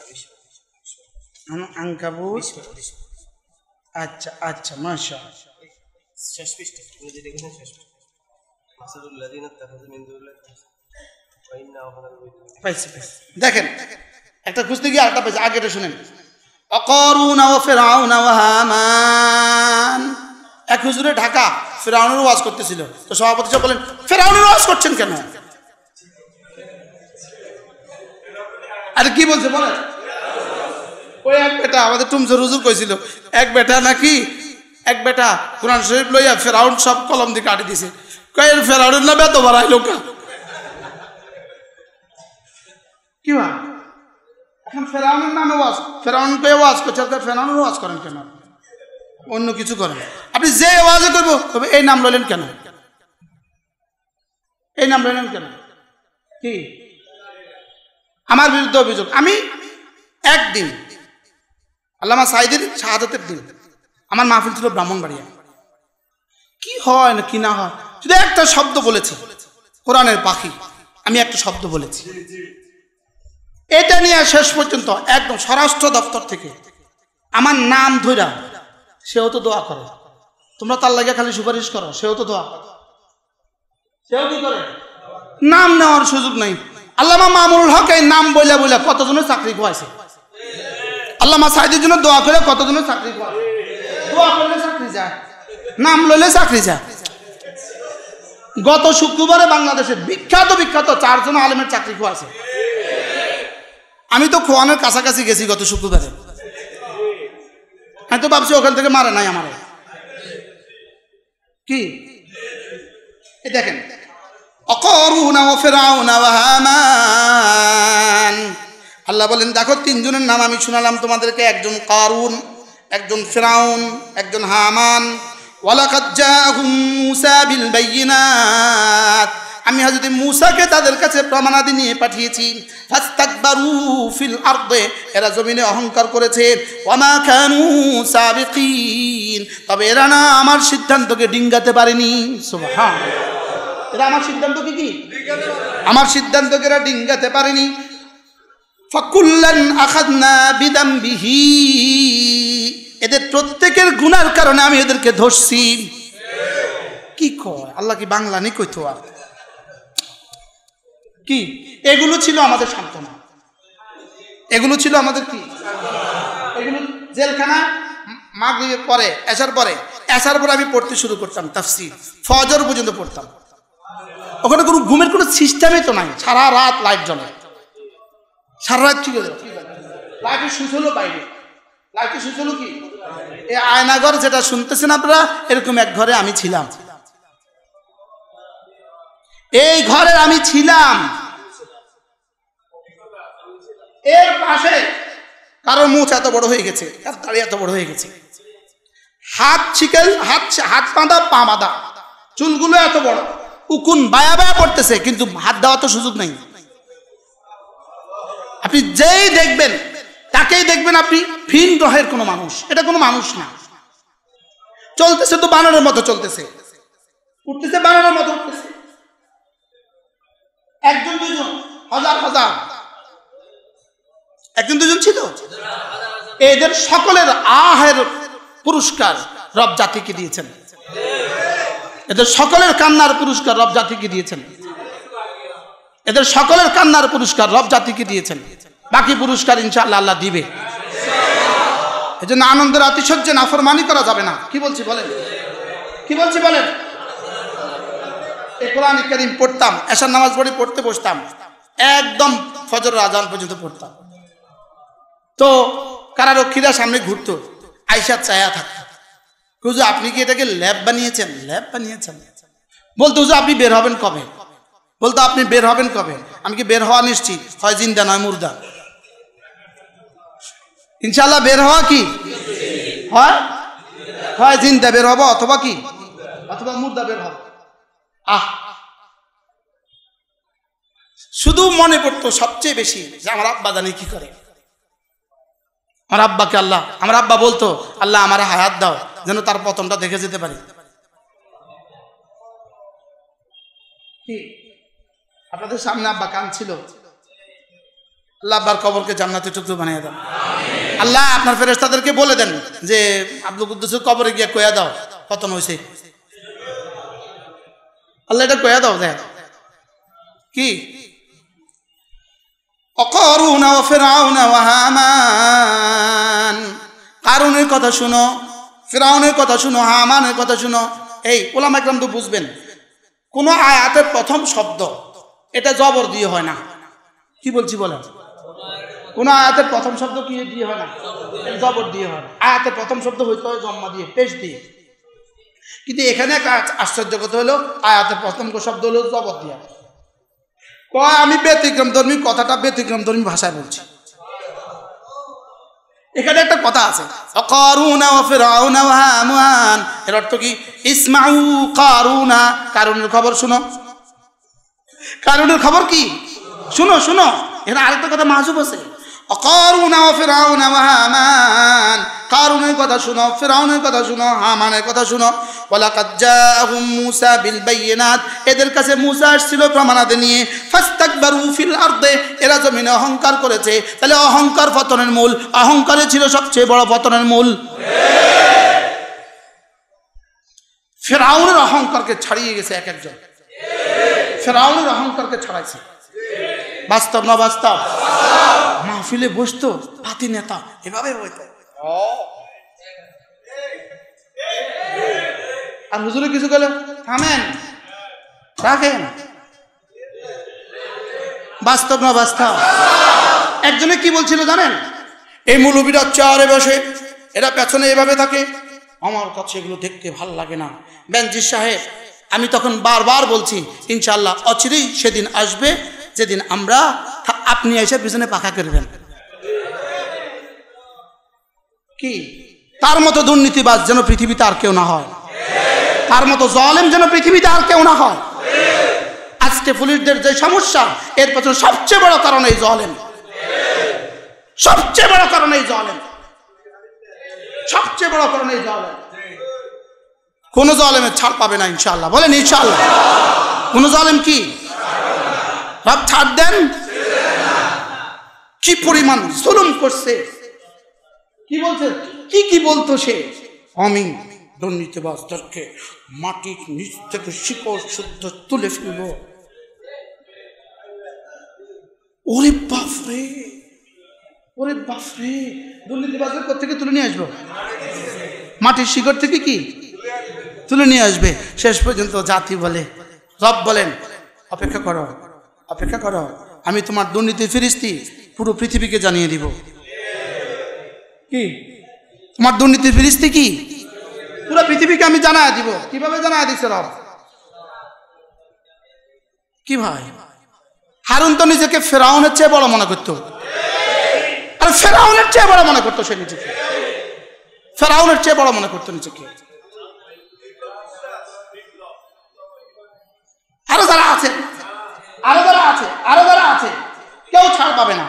আনকাবুত। আচ্ছা আচ্ছা, মাশাআল্লাহ। শেষ পৃষ্ঠা বলে দিতে গেছেন, শেষ পৃষ্ঠা মাসালুল্লাযিনা তাখাযু মিন দুনিল্লাহি ওয়া ইন্না পাইছি। দেখেন, একটা খুঁজতে গিয়ে আরেকটা পেয়েছে, আগেটা শুনেন। অকারুন ওয়া ফিরআউন ওয়া হামান। এক হুজুরে ঢাকা ফিরআউনের ওয়াজ করতেছিল, তো সভাপতি সাহেব বলেন, ফিরআউনের ওয়াজ করছেন কেন? আরে কি বলছে বলেন? ওই এক বেটা আমাদের টুমজোর হুজুর কইছিল, এক বেটা নাকি এক বেটা কোরআন শরীফ লইয়া ফেরাউন সব কলম দিয়ে কাটি দিছে। কয়ের ফেরাউনের নামে এত বাড়াই লোকা কি এখন ফেরাউনের নামে ওয়াজ, ফেরাউনকে ওয়াজ করছে, ফেরাউনের ওয়াজ করেন কেন? অন্য কিছু করেন। আপনি যে ওয়াজে করবো তবে এই নাম লইলেন কেন? এই নাম লইলেন কেন? কি আমার বিরুদ্ধে অভিযোগ? আমি একদিন আল্লামা সাঈদীর শাহাদাতের দিন আমার মাহফিল ছিল ব্রাহ্মণবাড়িয়া। কি হয় না কি না হয়, শুধু একটা শব্দ বলেছি, কোরআনের পাখি, আমি একটা শব্দ বলেছি, এটা নিয়ে শেষ পর্যন্ত একদম স্বরাষ্ট্র দপ্তর থেকে আমার নাম ধইরা সেও তো দোয়া করে, তোমরা তার লাগে খালি সুপারিশ করো, সেও তো দোয়া করে, সেও কি করে, নাম নেওয়ার সুযোগ নাই। আল্লামা মামুনুল হক এই নাম বইলা বইলা কতজনের চাকরি খোয়াইছে, আল্লামা সাঈদীর জন্য দোয়া করে কতজনের চাকরি খোয়াইছে। দোয়া করলে চাকরি যায়, নাম লইলে চাকরি যায়। গত শুক্রবারে বাংলাদেশের বিখ্যাত 4 জন আলেমের চাকরি খোয়াইছে। আমি তো খোয়ানোর কাছাকাছি গেছি গত শুক্রবারে, আমি তো ভাবছি ওখান থেকে মারে নাই আমার। কি দেখেন, অকরুনা ওয়া ফিরাউনা ওয়া হামান, আল্লাহ বলেন দেখো 3 জনের নাম আমি শোনালাম তোমাদেরকে, একজন কারুন, একজন ফিরাউন, একজন হামান। ওয়ালাকাদ জাআহুম মূসা বিল বাইয়িনাত, আমি হযরত মূসাকে তাদের কাছে প্রমাণাদি নিয়ে পাঠিয়েছি। ফাস্তাকবারু ফিল আরদে, এরা জমিনে অহংকার করেছে। ওয়ামা কানু সাবিকিন, তবে এরা না আমার সিদ্ধান্তকে ডিঙ্গাতে পারেনি। সুবহানাল্লাহ, এরা আমার সিদ্ধান্তকে কি আমার সিদ্ধান্তকে এরা ডিঙ্গাতে পারেনি। ফাকুল্লান আখাযনা বিদামবিহি, এদের প্রত্যেকের গুনার কারণে আমি এদেরকে ধরছি। কি কয় আল্লাহ, কি বাংলা নেই কইতো? আর কি এগুলো ছিল আমাদের সান্ত্বনা, এগুলো ছিল আমাদের কি, এগুলো জেলখানা। মাগরিবের পরে এশার পরে আমি পড়তে শুরু করতাম তাফসীর, ফজর পর্যন্ত পড়তাম। ওখানে কোনো ঘুমের কোনো সিস্টেমই তো নাই, সারা রাত লাইট জ্বলে, সারা রাত ঠিক আছে, লাইটে সুইচ হলো বাইরে, লাইটে সুইচ হলো কি এই আয়নাঘর যেটা শুনতেছেন আপনারা, এরকম এক ঘরে আমি ছিলাম, এই ঘরে আমি ছিলাম। এর পাশে কারোর মুখ এত বড় হয়ে গেছে, কার দাড়ি এত বড় হয়ে গেছে, হাত ছিকেল, হাত বাঁধা, পা বাঁধা, চুলগুলো এত বড়, উকুন বায়া বায়া পড়তেছে, কিন্তু হাত দেওয়ার তো সুযোগ নেই। আপনি যেই দেখবেন তাকেই দেখবেন আপনি ভিন গ্রহের কোনো মানুষ, এটা কোনো মানুষ না। চলতেছে তো বানরের মতো চলতেছে, উঠতেছে বানরের মতো উঠতেছে। একজন দুজন, হাজার হাজার, একজন দুজন ছিল। এদের সকলের আহের পুরস্কার রব জাতিকে দিয়েছেন, এদের সকলের কান্নার পুরস্কার রব জাতিকে দিয়েছেন, এদের সকলের কান্নার পুরস্কার রব জাতিকে দিয়েছেন। বাকি পুরস্কার ইনশাআল্লাহ আল্লাহ দিবে। এজন্য আনন্দের আতিশয্যে নাফরমানি করা যাবে না। কি বলছি বলেন, কি বলছি বলেন। এই কোরআন কারীম পড়তাম, এশার নামাজ পড়তে বসতাম, একদম ফজরের আজান পর্যন্ত পড়তাম। তো কারারক্ষীরা সামনে ঘুরতো, আয়সা চায়া থাকতো, হুজুর আপনি কি এটাকে ল্যাব বানিয়েছেন? ল্যাব বানিয়েছেন। বলতো হুজুর আপনি বের হবেন কবে? বলতো আপনি বের হবেন কবে? আমি কি বের হওয়া নিশ্চিত, হয় জিন্দা নয় মুর্দা। ইনশাআল্লাহ বের হওয়া কি হয়, হয় জিন্দা বের হবো, অথবা কি, অথবা মুর্দা বের হবো। শুধু মনে পড়তো সবচেয়ে বেশি যে আমার আব্বা জানি কি করে। আমার আব্বাকে আল্লাহ, আমার আব্বা বলতো আল্লাহ আমার হায়াত দাও যেন তার পতনটা দেখে যেতে পারি। কি আপনাদের সামনে আব্বা কাঁদছিল, আল্লাহ আব্বার কবরকে জান্নাতের টুকরো বানিয়ে দাও। আল্লাহ আপনার ফেরেশতাদেরকে বলে দেন যে আব্দুল কুদ্দুসের কবরে গিয়ে কয়া দাও পতন হয়েছে। আল্লাহ এটা কয়া দাও। দেখ কি অকারুন ওয়া ফিরাউন ওয়া হামান, কারুনের কথা শুনো, ফিরাউনের কথা শুনো, হামানের কথা শুনো। এই ওলামা ইকরাম তো বুঝবেন, কোন আয়াতের প্রথম শব্দ এটা জবর দিয়ে হয় না। কি বলছি বলেন, কোন আয়াতের প্রথম শব্দ কি দিয়ে হয় না, জবর দিয়ে হয়। আয়াতের প্রথম শব্দ হইতে হয় জম্মা দিয়ে, পেশ দিয়ে। কিন্তু এখানে একটা আশ্চর্য কথা হলো, আয়াতের প্রথম শব্দ হলো জবর দিয়ে। আমি ব্যতিক্রম ধর্মী, কথাটা ব্যতিক্রম ধর্মী ভাষায় বলছি। এখানে একটা কথা আছে, কারুনা ওয়া ফিরআউনা ওয়া হামান, এর অর্থ কি? ইসমাউ কারুনা, কারুনের খবর শুনো। কারুনের খবর কি? শুনো শুনো। এখানে আরেকটা কথা মাহজুব আছে, কারুনা ওয়া ফিরআউনা ওয়া হামান, কারুনের কথা শুনো, ফিরআউনের কথা শুনো, হামানের কথা শুনো। ওয়ালাকাদ জাআহুম মূসা বিল বাইয়িনাত, এদের কাছে মূসা আসছিল প্রমাণাদি নিয়ে। ফাস্তাকবারু ফিল আরদে, এরা জমিনে অহংকার করেছে। তাহলে অহংকার পতনের মূল, অহংকারে ছিল সবচেয়ে বড় পতনের মূল। ফিরআউনের অহংকারকে ছাড়িয়ে গেছে এক একজন, ফিরআউনের অহংকারকে ছাড়াইছে। বাস্তব না বাস্তব? মাহফিলে বসতো পাতি নেতা, এভাবে বইতো, আর হুজুরে কিছু গেলে থামেন, রাখেন। বাস্তব না বাস্তব? একজনে কি বলছিল জানেন? এই মৌলবীরা চেয়ারে বসে, এরা পেছনে এভাবে থাকে, আমার কাছে এগুলো দেখতে ভালো লাগে না। বেনজির সাহেব, আমি তখন বারবার বলছি, ইনশাআল্লাহ অচিরেই সেদিন আসবে যেদিন আমরা, আপনি এসে পিছনে পাখা করবেন। কি তার মতো দুর্নীতিবাজ যেন পৃথিবীতে আর কেউ না হয়, তার মতো জালেম যেন পৃথিবীতে আর কেউ না হয়। আজকে পুলিশদের যে সমস্যা, এর পেছনে সবচেয়ে বড় কারণ এই জালেম, সবচেয়ে বড় কারণ এই জালেম, সবচেয়ে বড় কারণ এই জালেম। কোন জালেমের ছাড় পাবে না ইনশাআল্লাহ, বলেন ইনশাআল্লাহ। কোন জালেম কি রব ছাড় দেন? কি পরিমাণ জুলুম করছে, কি বলছে, কি বলতো সে? আমি দুর্নীতিবাজদেরকে মাটির নিচ থেকে শিকড় শুদ্ধ তুলে ফেলবো। ওরে বাপরে, ওরে বাপরে, দুর্নীতিবাজের কোথা থেকে তুলে নিয়ে আসবো? মাটির শিকড় থেকে কি তুলে নিয়ে আসবে? শেষ পর্যন্ত জাতি বলে, রব বলেন অপেক্ষা করো, অপেক্ষা করো, আমি তোমার দুর্নীতির ফিরিস্তি পুরো পৃথিবীকে জানিয়ে দিব। কি তোমার দুর্নীতির ফিরিস্তি কি পুরো পৃথিবীকে আমি জানায় দিব। কিভাবে জানায় দিচ্ছে রব? কি ভাই, হারুন তো নিজেকে ফেরাউনের চেয়ে বড় মনে করতো, আর ফেরাউনের চেয়ে বড় মনে করতো সে নিজেকে, ফেরাউনের চেয়ে বড় মনে করতো নিজেকে। আরো যারা আছে, আরো যারা আছে, আরো যারা আছে, কেউ ছাড় পাবে না,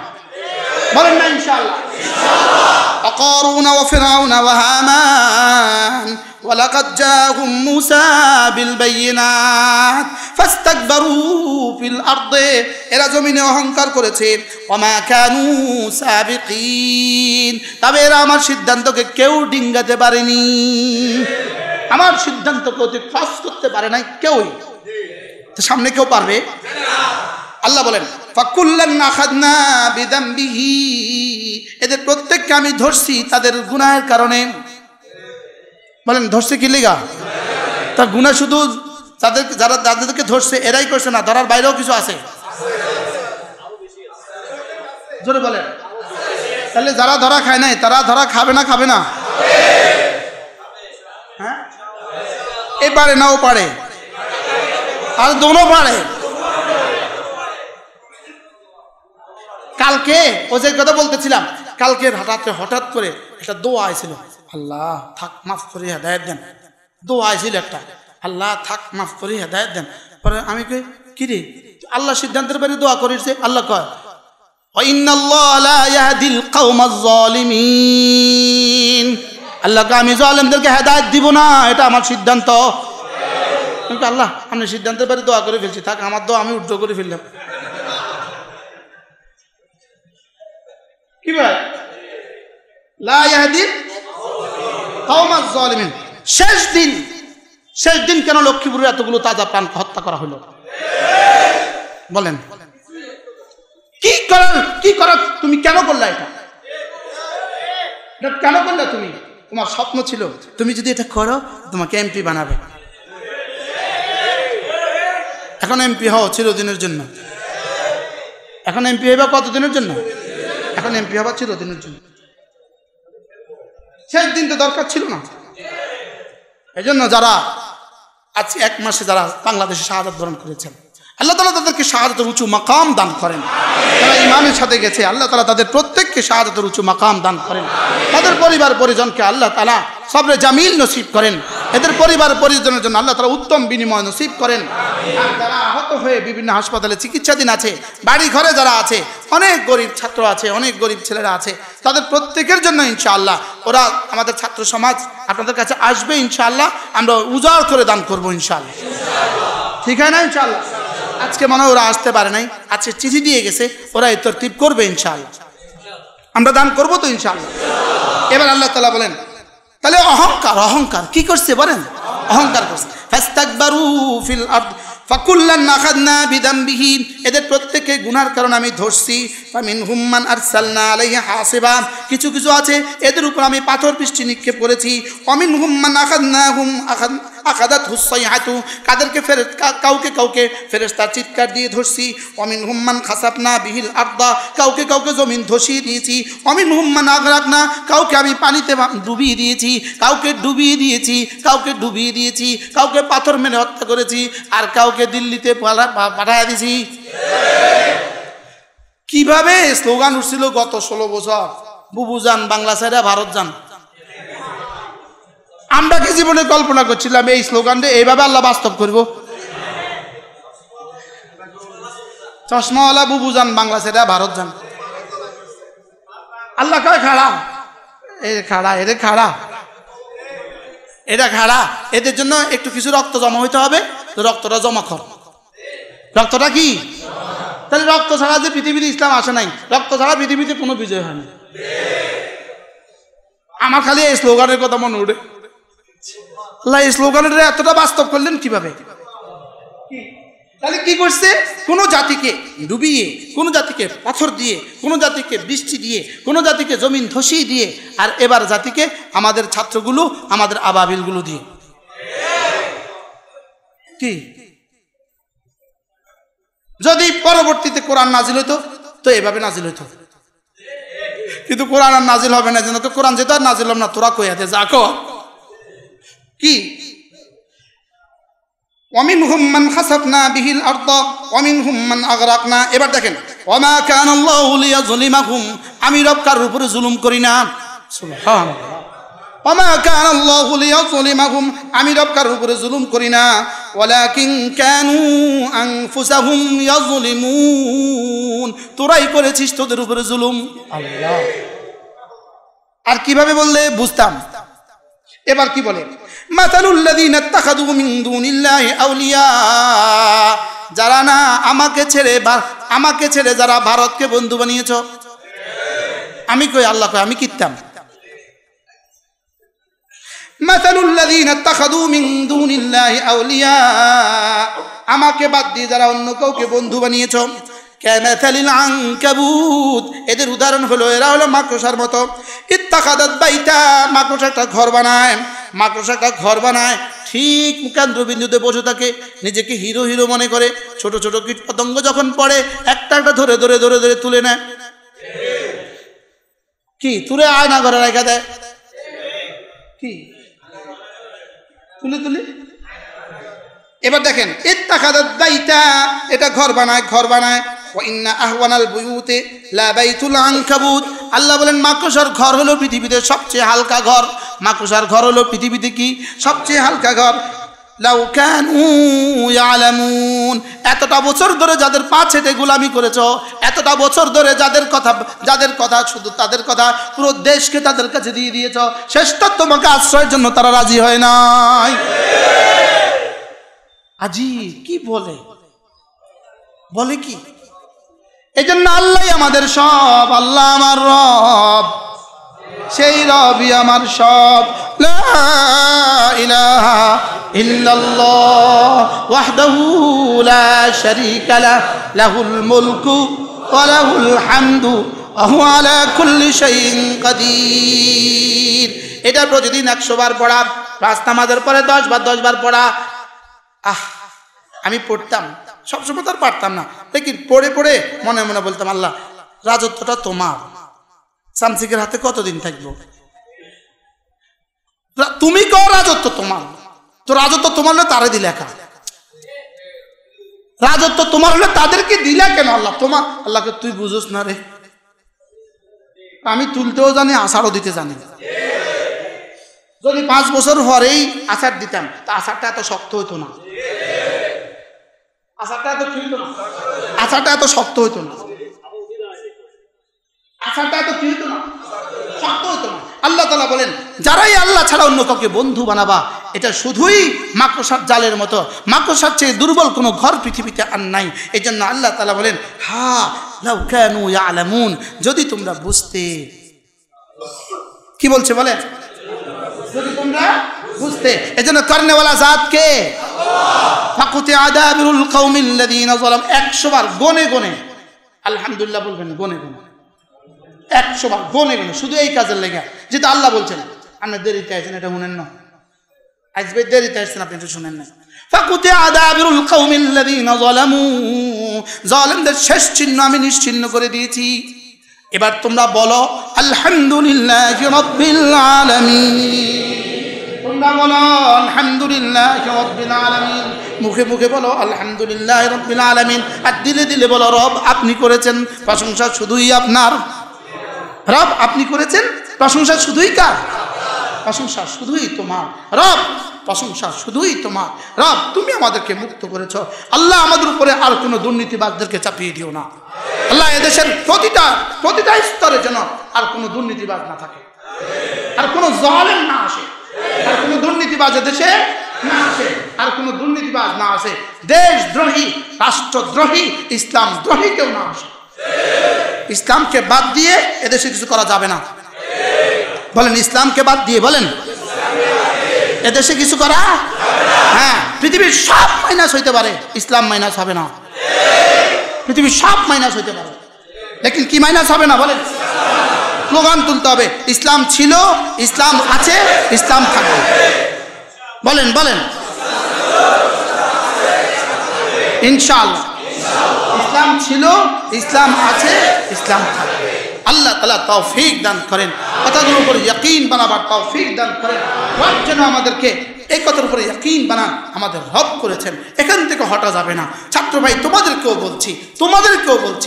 বলেন না ইনশাআল্লাহ। وقارون وفرعون وهامان ولقد جاءهم موسى بالبينات فاستكبروا في الأرض, এরা জমিনে অহংকার করেছে। وما كانوا سابقين, তবে এরা আমার সিদ্ধান্তকে কেউ ডিঙ্গাতে পারেনি, আমার সিদ্ধান্তকে অতি ক্রস করতে পারে নাই কেউই। তো সামনে কেউ পারবে? আল্লাহ বলেন ফাকুল্লান আখাযনা বিযামবিহি, এদের প্রত্যেককে আমি ধরছি তাদের গুনাহের কারণে। বলেন ধরছে কি লিগা? তার গুনাহ শুধু তাদের, যারা তাদেরকে ধরছে এরাই করছে না, ধরার বাইরেও কিছু আছে। জোরে বলেন। তাহলে যারা ধরা খায় নাই তারা ধরা খাবে না? খাবে না? হ্যাঁ, এ পারে না ও পারে, আর দোনো পারে। কালকে ও যে কথা বলতেছিলাম, কালকে হঠাৎ করে একটা দোয়া আইছিল, আল্লাহ থাক মাফ করে হেদায়েত দেন। দোয়া আইছিল একটা, আল্লাহ থাক মাফ করে হেদায়েত দেন। পরে আমি কই কি রে, আল্লাহ সিদ্ধান্তের বাইরে দোয়া করেছে। আল্লাহ কয় ইন্নাল্লাহা লা ইয়াহদিল কওমাজ জালিমিন, আল্লাহ কয় আমি জালেমদেরকে হেদায়েত দিব না, এটা আমার সিদ্ধান্ত। কিন্তু আল্লাহ আমি সিদ্ধান্তের বাইরে দোয়া করে ফেলছি, থাক আমার দোয়া আমি উদ্ধ করে ফেললাম। কি ভাই, লা ইয়াহদিল কওমাজ জালিমিন। শেষ দিন কেন লক্ষ্মীপুরে এতগুলো তাজা প্রাণ হত্যা করা হলো? বলেন কি করার তুমি কেন করলা? এটা কেন করলে তুমি? তোমার স্বপ্ন ছিল তুমি যদি এটা করো তোমাকে এমপি বানাবে। এখন এমপি হও চিরদিনের জন্য। এখন এমপি হইবা কতদিনের জন্য? এখন এমপি হবা চিরদিনের জন্য। শেষ দিন তো দরকার ছিল না। এই জন্য যারা আজ 1 মাসে যারা বাংলাদেশে শাহাদাত বরণ করেছেন, আল্লাহ তাআলা তাদেরকে শাহাদাতের উঁচু মাকাম দান করেন। যারা ঈমানের সাথে গেছে আল্লাহ তাআলা তাদের প্রত্যেককে শাহাদাতের উঁচু মাকাম দান করেন। তাদের পরিবার পরিজনকে আল্লাহ তাআলা সবরে জামিল নসিব করেন। এদের পরিবার পরিজনের জন্য আল্লাহ তাআলা উত্তম বিনিময় নসিব করেন। আর যারা আহত হয়ে বিভিন্ন হাসপাতালে চিকিৎসাধীন আছে, বাড়ি ঘরে যারা আছে, অনেক গরিব ছাত্র আছে, অনেক গরিব ছেলেরা আছে, তাদের প্রত্যেকের জন্য ইনশাআল্লাহ ওরা আমাদের ছাত্র সমাজ আপনাদের কাছে আসবে ইনশাআল্লাহ, আমরা উজাড় করে দান করবো ইনশাআল্লাহ। ঠিক হয় না ইনশাআল্লাহ? আজকে মনে হয় ওরা আসতে পারে নাই, আজকে চিঠি দিয়ে গেছে, ওরা এই তরতিব করবে ইনশাআল্লাহ, আমরা দান করবো তো ইনশাআল্লাহ। এবার আল্লাহ তাআলা বলেন তাহলে অহংকার, অহংকার কি করছে বলেন? অহংকার করছে। ফাস্তাকবারু ফিল আরদ ফাকুল্লান আখাযনা বিযামবিহি, এদের প্রত্যেককে গুনার কারণে আমি ধরছি। ফামিনহুম মান আরসালনা আলাইহি হাসিবা, কিছু কিছু আছে এদের উপর আমি পাথর বৃষ্টি নিক্ষেপ করেছি। অমিনহুম মান আখাযনাহুম আখাদাতহুস সাইহাতু, কাদেরকে কাউকে কাউকে ফেরেশতা চিৎকার দিয়ে ধরছি। অমিনহুম মান খাসাফনা বিহিল আরদা, কাউকে কাউকে জমিন ধসিয়ে দিয়েছি। অমিনহুম মান আগরাকনা, কাউকে আমি পানিতে ডুবিয়ে দিয়েছি, কাউকে ডুবিয়ে দিয়েছি, কাউকে ডুবিয়ে দিয়েছি, কাউকে পাথর মেরে হত্যা করেছি, আর কাউকে দিল্লিতে পাঠাইয়া দিয়েছি। কিভাবে স্লোগান উঠছিল গত 16 বছর, বুবু যান বাংলা ছেড়ে ভারত যান। আমরা কি জীবনে কল্পনা করছিলাম এই স্লোগানটা এইভাবে আল্লাহ বাস্তব করব? চশমাওয়ালা বুবু যান বাংলা ছেড়ে ভারত যান। আল্লাহ কয় খাড়া, খাড়া, এরে খাড়া, এটা খাড়া, এদের জন্য একটু কিছু রক্ত জমা হইতে হবে, তো রক্তটা জমা কর। রক্তটা কি? তাহলে রক্ত ছাড়া যে পৃথিবীতে ইসলাম আসে নাই, রক্ত ছাড়া পৃথিবীতে কোনো বিজয় হয় না। আমার খালি এই স্লোগানের কথা মনে উঠে। আল্লাহ এই স্লোগানের এতটা বাস্তব করলেন কিভাবে? তাহলে কি করছে? কোনো জাতিকে ডুবিয়ে, কোনো জাতিকে পাথর দিয়ে, কোনো জাতিকে বৃষ্টি দিয়ে, কোনো জাতিকে জমিন ধসিয়ে দিয়ে, আর এবার জাতিকে আমাদের ছাত্রগুলো, আমাদের আবাবিলগুলো দিয়ে। কি যদি পরবর্তীতে কোরআন নাজিল হইতো তো এভাবে নাজিল হইতো, কিন্তু কোরআন আর নাজিল হবে না। যেন তো কোরআন যেটা আর নাজিল হবে না, তোরা কইয়া দে যা কো কি। ওয়ামিনহুম মান খাসাফনা বিহিল আরদ ওয়ামিনহুম মান আগরাকনা। এবার দেখেন ওয়ামা কানাল্লাহু লিয়াযলিমাহুম, আমি রব কারোর উপরে জুলুম করি না। সুবহানাল্লাহ। ওয়ামা কানাল্লাহু লিয়াযলিমাহুম, আমি রব কারোর উপরে জুলুম করি না। ওয়ালাকিন কানু আনফুসাহুম ইয়াযলিমুন, তোরাই করেছিস তোদের উপরে জুলুম। আল্লাহ আর কিভাবে বললে বুঝতাম। এবার কি বলে? মাতালুল্লাযীনা ইত্তাখাযু মিন দুনিল্লাহি আউলিয়া, যারা না আমাকে ছেড়ে যারা ভারতকে বন্ধু বানিয়েছ। আমি কই আল্লাহ কই আমি কিতাম। মাতালুল্লাযীনা ইত্তাখাযু মিন দুনিল্লাহি আউলিয়া, আমাকে বাদ দিয়ে যারা অন্য কাউকে বন্ধু বানিয়েছ। কামাথালিল আনকাবুত, এদের উদাহরণ হলো এরা হলো মাকড়সার মতো। ইত্তাখাদাত বাইতা, মাকড়সা একটা ঘর বানায়, মাকড়সা একটা ঘর বানায়, ঠিক কেন্দ্রবিন্দুতে বসে থাকে, নিজেকে হিরো হিরো মনে করে। ছোট ছোট কীট পতঙ্গ যখন পড়ে একটা একটা ধরে ধরে ধরে ধরে তুলে নেয়। কি তুলে আয়না ঘরে রেখে দেয়, কি তুলে তুলে। এবার দেখেন ইত্তাখাদাত বাইতা, এটা ঘর বানায়, ঘর বানায়। ওয়া ইন্না আহওয়ানাল বুয়ুতি লা বাইতুল আনকাবুত, আল্লাহ বলেন মাকড়সার ঘর হলো পৃথিবীতে সবচেয়ে হালকা ঘর। মাকড়সার ঘর হলো পৃথিবীতে কি সবচেয়ে হালকা ঘর। লাউ কানু ইয়ালামুন, এতটা বছর ধরে যাদের পা ছেটে গোলামি করেছো, এতটা বছর ধরে যাদের কথা শুধু তাদের কথা পুরো দেশকে তাদের কাছে দিয়ে দিয়েছো, শেষটা তোমাকে আশ্রয়ের জন্য তারা রাজি হয় নাই। আজি কি বলে কি? এই জন্য আল্লাহ আমাদের সব, আল্লাহ আমার রব, সেই রবই আমার সব। লা ইলাহা ইল্লাল্লাহ ওয়াহদাহু লা শারীকা লাহু লাহুল মুলকু ওয়া লাহুল হামদু ওয়া হুয়া আলা কুল্লি শাইইন কাদির। এটা প্রতিদিন 100 বার পড়া, পাঁচ নামাজের পরে 10 বার পড়া। আমি পড়তাম, সবসময় তার পারতাম না, লেকিন পড়ে পড়ে মনে মনে বলতাম আল্লাহ রাজত্বটা তোমার, সামসিকের হাতে কতদিন থাকবো? তুমি কও রাজত্ব তোমার, তো রাজত্ব তোমার না তারে দিলে একা। রাজত্ব তোমার হলে তাদেরকে দিলা কেন আল্লাহ? তোমার আল্লাহকে তুই বুঝোস না রে, আমি তুলতেও জানি আষাঢ়ও দিতে জানি। যদি 5 বছর পরেই আষাঢ় দিতাম তা আষাঢ়টা এত শক্ত হইতো না, আষাঢ়টা এত কি হইতো না, আষাঢ়টা এত শক্ত হইতো না, আষাঢ়টা এত কি হইতো না, শক্ত হইতো না। আল্লাহ তাআলা বলেন যারাই আল্লাহ ছাড়া অন্য কাউকে বন্ধু বানাবা এটা শুধুই মাকড়সার জালের মতো, মাকড়সার চেয়ে দুর্বল কোনো ঘর পৃথিবীতে আর নাই। এই জন্য আল্লাহ তাআলা বলেন হা লাউ কানু ইয়ালামুন, যদি তোমরা বুঝতে, কি বলছে বলেন, যদি তোমরা বুঝতে। এজন্য করনেওয়ালা জাত কে? ফাকুতি আদাবিরুল কওমিল্লাযীনা যালাম। 100 বার গনে গনে আলহামদুলিল্লাহ বলবেন, গনে গনে 100 বার গনে গনে, শুধু এই কাজের লেগে। যেটা আল্লাহ বলছেন আপনি দেরিতে আসেন, এটা শুনেন না, আজকে দেরিতে আসছেন আপনি এটা শুনেন না। ফাকুতি আদাবিরুল কওমিল্লাযীনা যালামু, জালিমদের শেষ চিহ্ন আমি নিশ্চিহ্ন করে দিয়েছি। এবার তোমরা বলো আলহামদুলিল্লাহি রাব্বিল আলামিন, তোমরা বলো আলহামদুলিল্লাহি রাব্বিল আলামিন, মুখে মুখে বলো আলহামদুলিল্লাহি রাব্বিল আলামিন, আর দিলে দিলে বলো রব আপনি করেছেন, প্রশংসা শুধুই আপনার। রব আপনি করেছেন, প্রশংসা শুধুই কার? প্রশংসা শুধুই তোমার রব, প্রশংসা শুধুই তোমার রব। তুমি আমাদেরকে মুক্ত করেছো আল্লাহ, আমাদের উপরে আর কোনো দুর্নীতিবাজদেরকে চাপিয়ে দিও না আল্লাহ। এদেশের প্রতিটা স্তরে যেন আর কোনো দুর্নীতিবাজ না থাকে, আর কোনো জালেম না আসে, আর কোনো দুর্নীতিবাজ দেশে না আসে, আর কোনো দুর্নীতিবাজ না আসে। দেশদ্রোহী, রাষ্ট্রদ্রোহী, ইসলাম দ্রোহী কেউ না আসে। ইসলামকে বাদ দিয়ে এদেশে কিছু করা যাবে না। বলেন ইসলামকে বাদ দিয়ে, বলেন এদেশে কিছু করা, হ্যাঁ পৃথিবীর সব মাইনাস হইতে পারে, ইসলাম মাইনাস হবে না। পৃথিবীর সব মাইনাস হইতে পারে, লেকিন কি মাইনাস হবে না? বলেন স্লোগান তুলতে হবে ইসলাম ছিল, ইসলাম আছে, ইসলাম থাকবে। বলেন বলেন ইনশাআল্লাহ ইসলাম ছিল, ইসলাম আছে, ইসলাম থাকবে। আল্লাহ তাআলা তৌফিক দান করেন, কথাগুলোর উপর ইয়াকিন বানাবার তৌফিক দান করেন। রব যেন আমাদেরকে এই কথার উপরে ইয়াকিন বানান, আমাদের রব করেছেন, এখান থেকে হটা যাবে না। ছাত্র ভাই তোমাদেরকেও বলছি,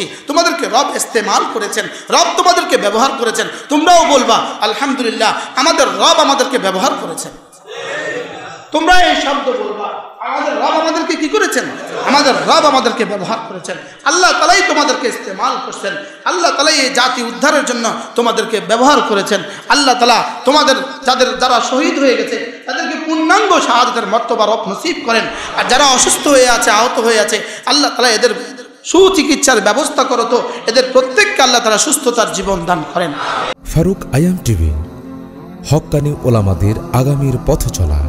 তোমাদেরকে রব ইস্তেমাল করেছেন, রব তোমাদেরকে ব্যবহার করেছেন। তোমরাও বলবা আলহামদুলিল্লাহ আমাদের রব আমাদেরকে ব্যবহার করেছেন। তোমরা এই শব্দ বলবা আমাদের রব আমাদেরকে কি করেছেন? আমাদের রব আমাদেরকে ব্যবহার করেছেন। আল্লাহ তাআলাই তোমাদেরকে ইস্তেমাল করছেন, আল্লাহ তাআলাই এই জাতি উদ্ধারের জন্য তোমাদেরকে ব্যবহার করেছেন। আল্লাহ তাআলা তোমাদের যারা শহীদ হয়ে গেছে তাদেরকে পূর্ণাঙ্গ শাহাদাতের মর্তবা রব নসিব করেন। আর যারা অসুস্থ হয়ে আছে, আহত হয়ে আছে, আল্লাহ তাআলা এদের সুচিকিৎসার ব্যবস্থা করো, তো এদের প্রত্যেককে আল্লাহ তাআলা সুস্থতার জীবন দান করেন। ফারুক আয়াম টিভি, হক্কানি ওলামাদের আগামীর পথ চলা।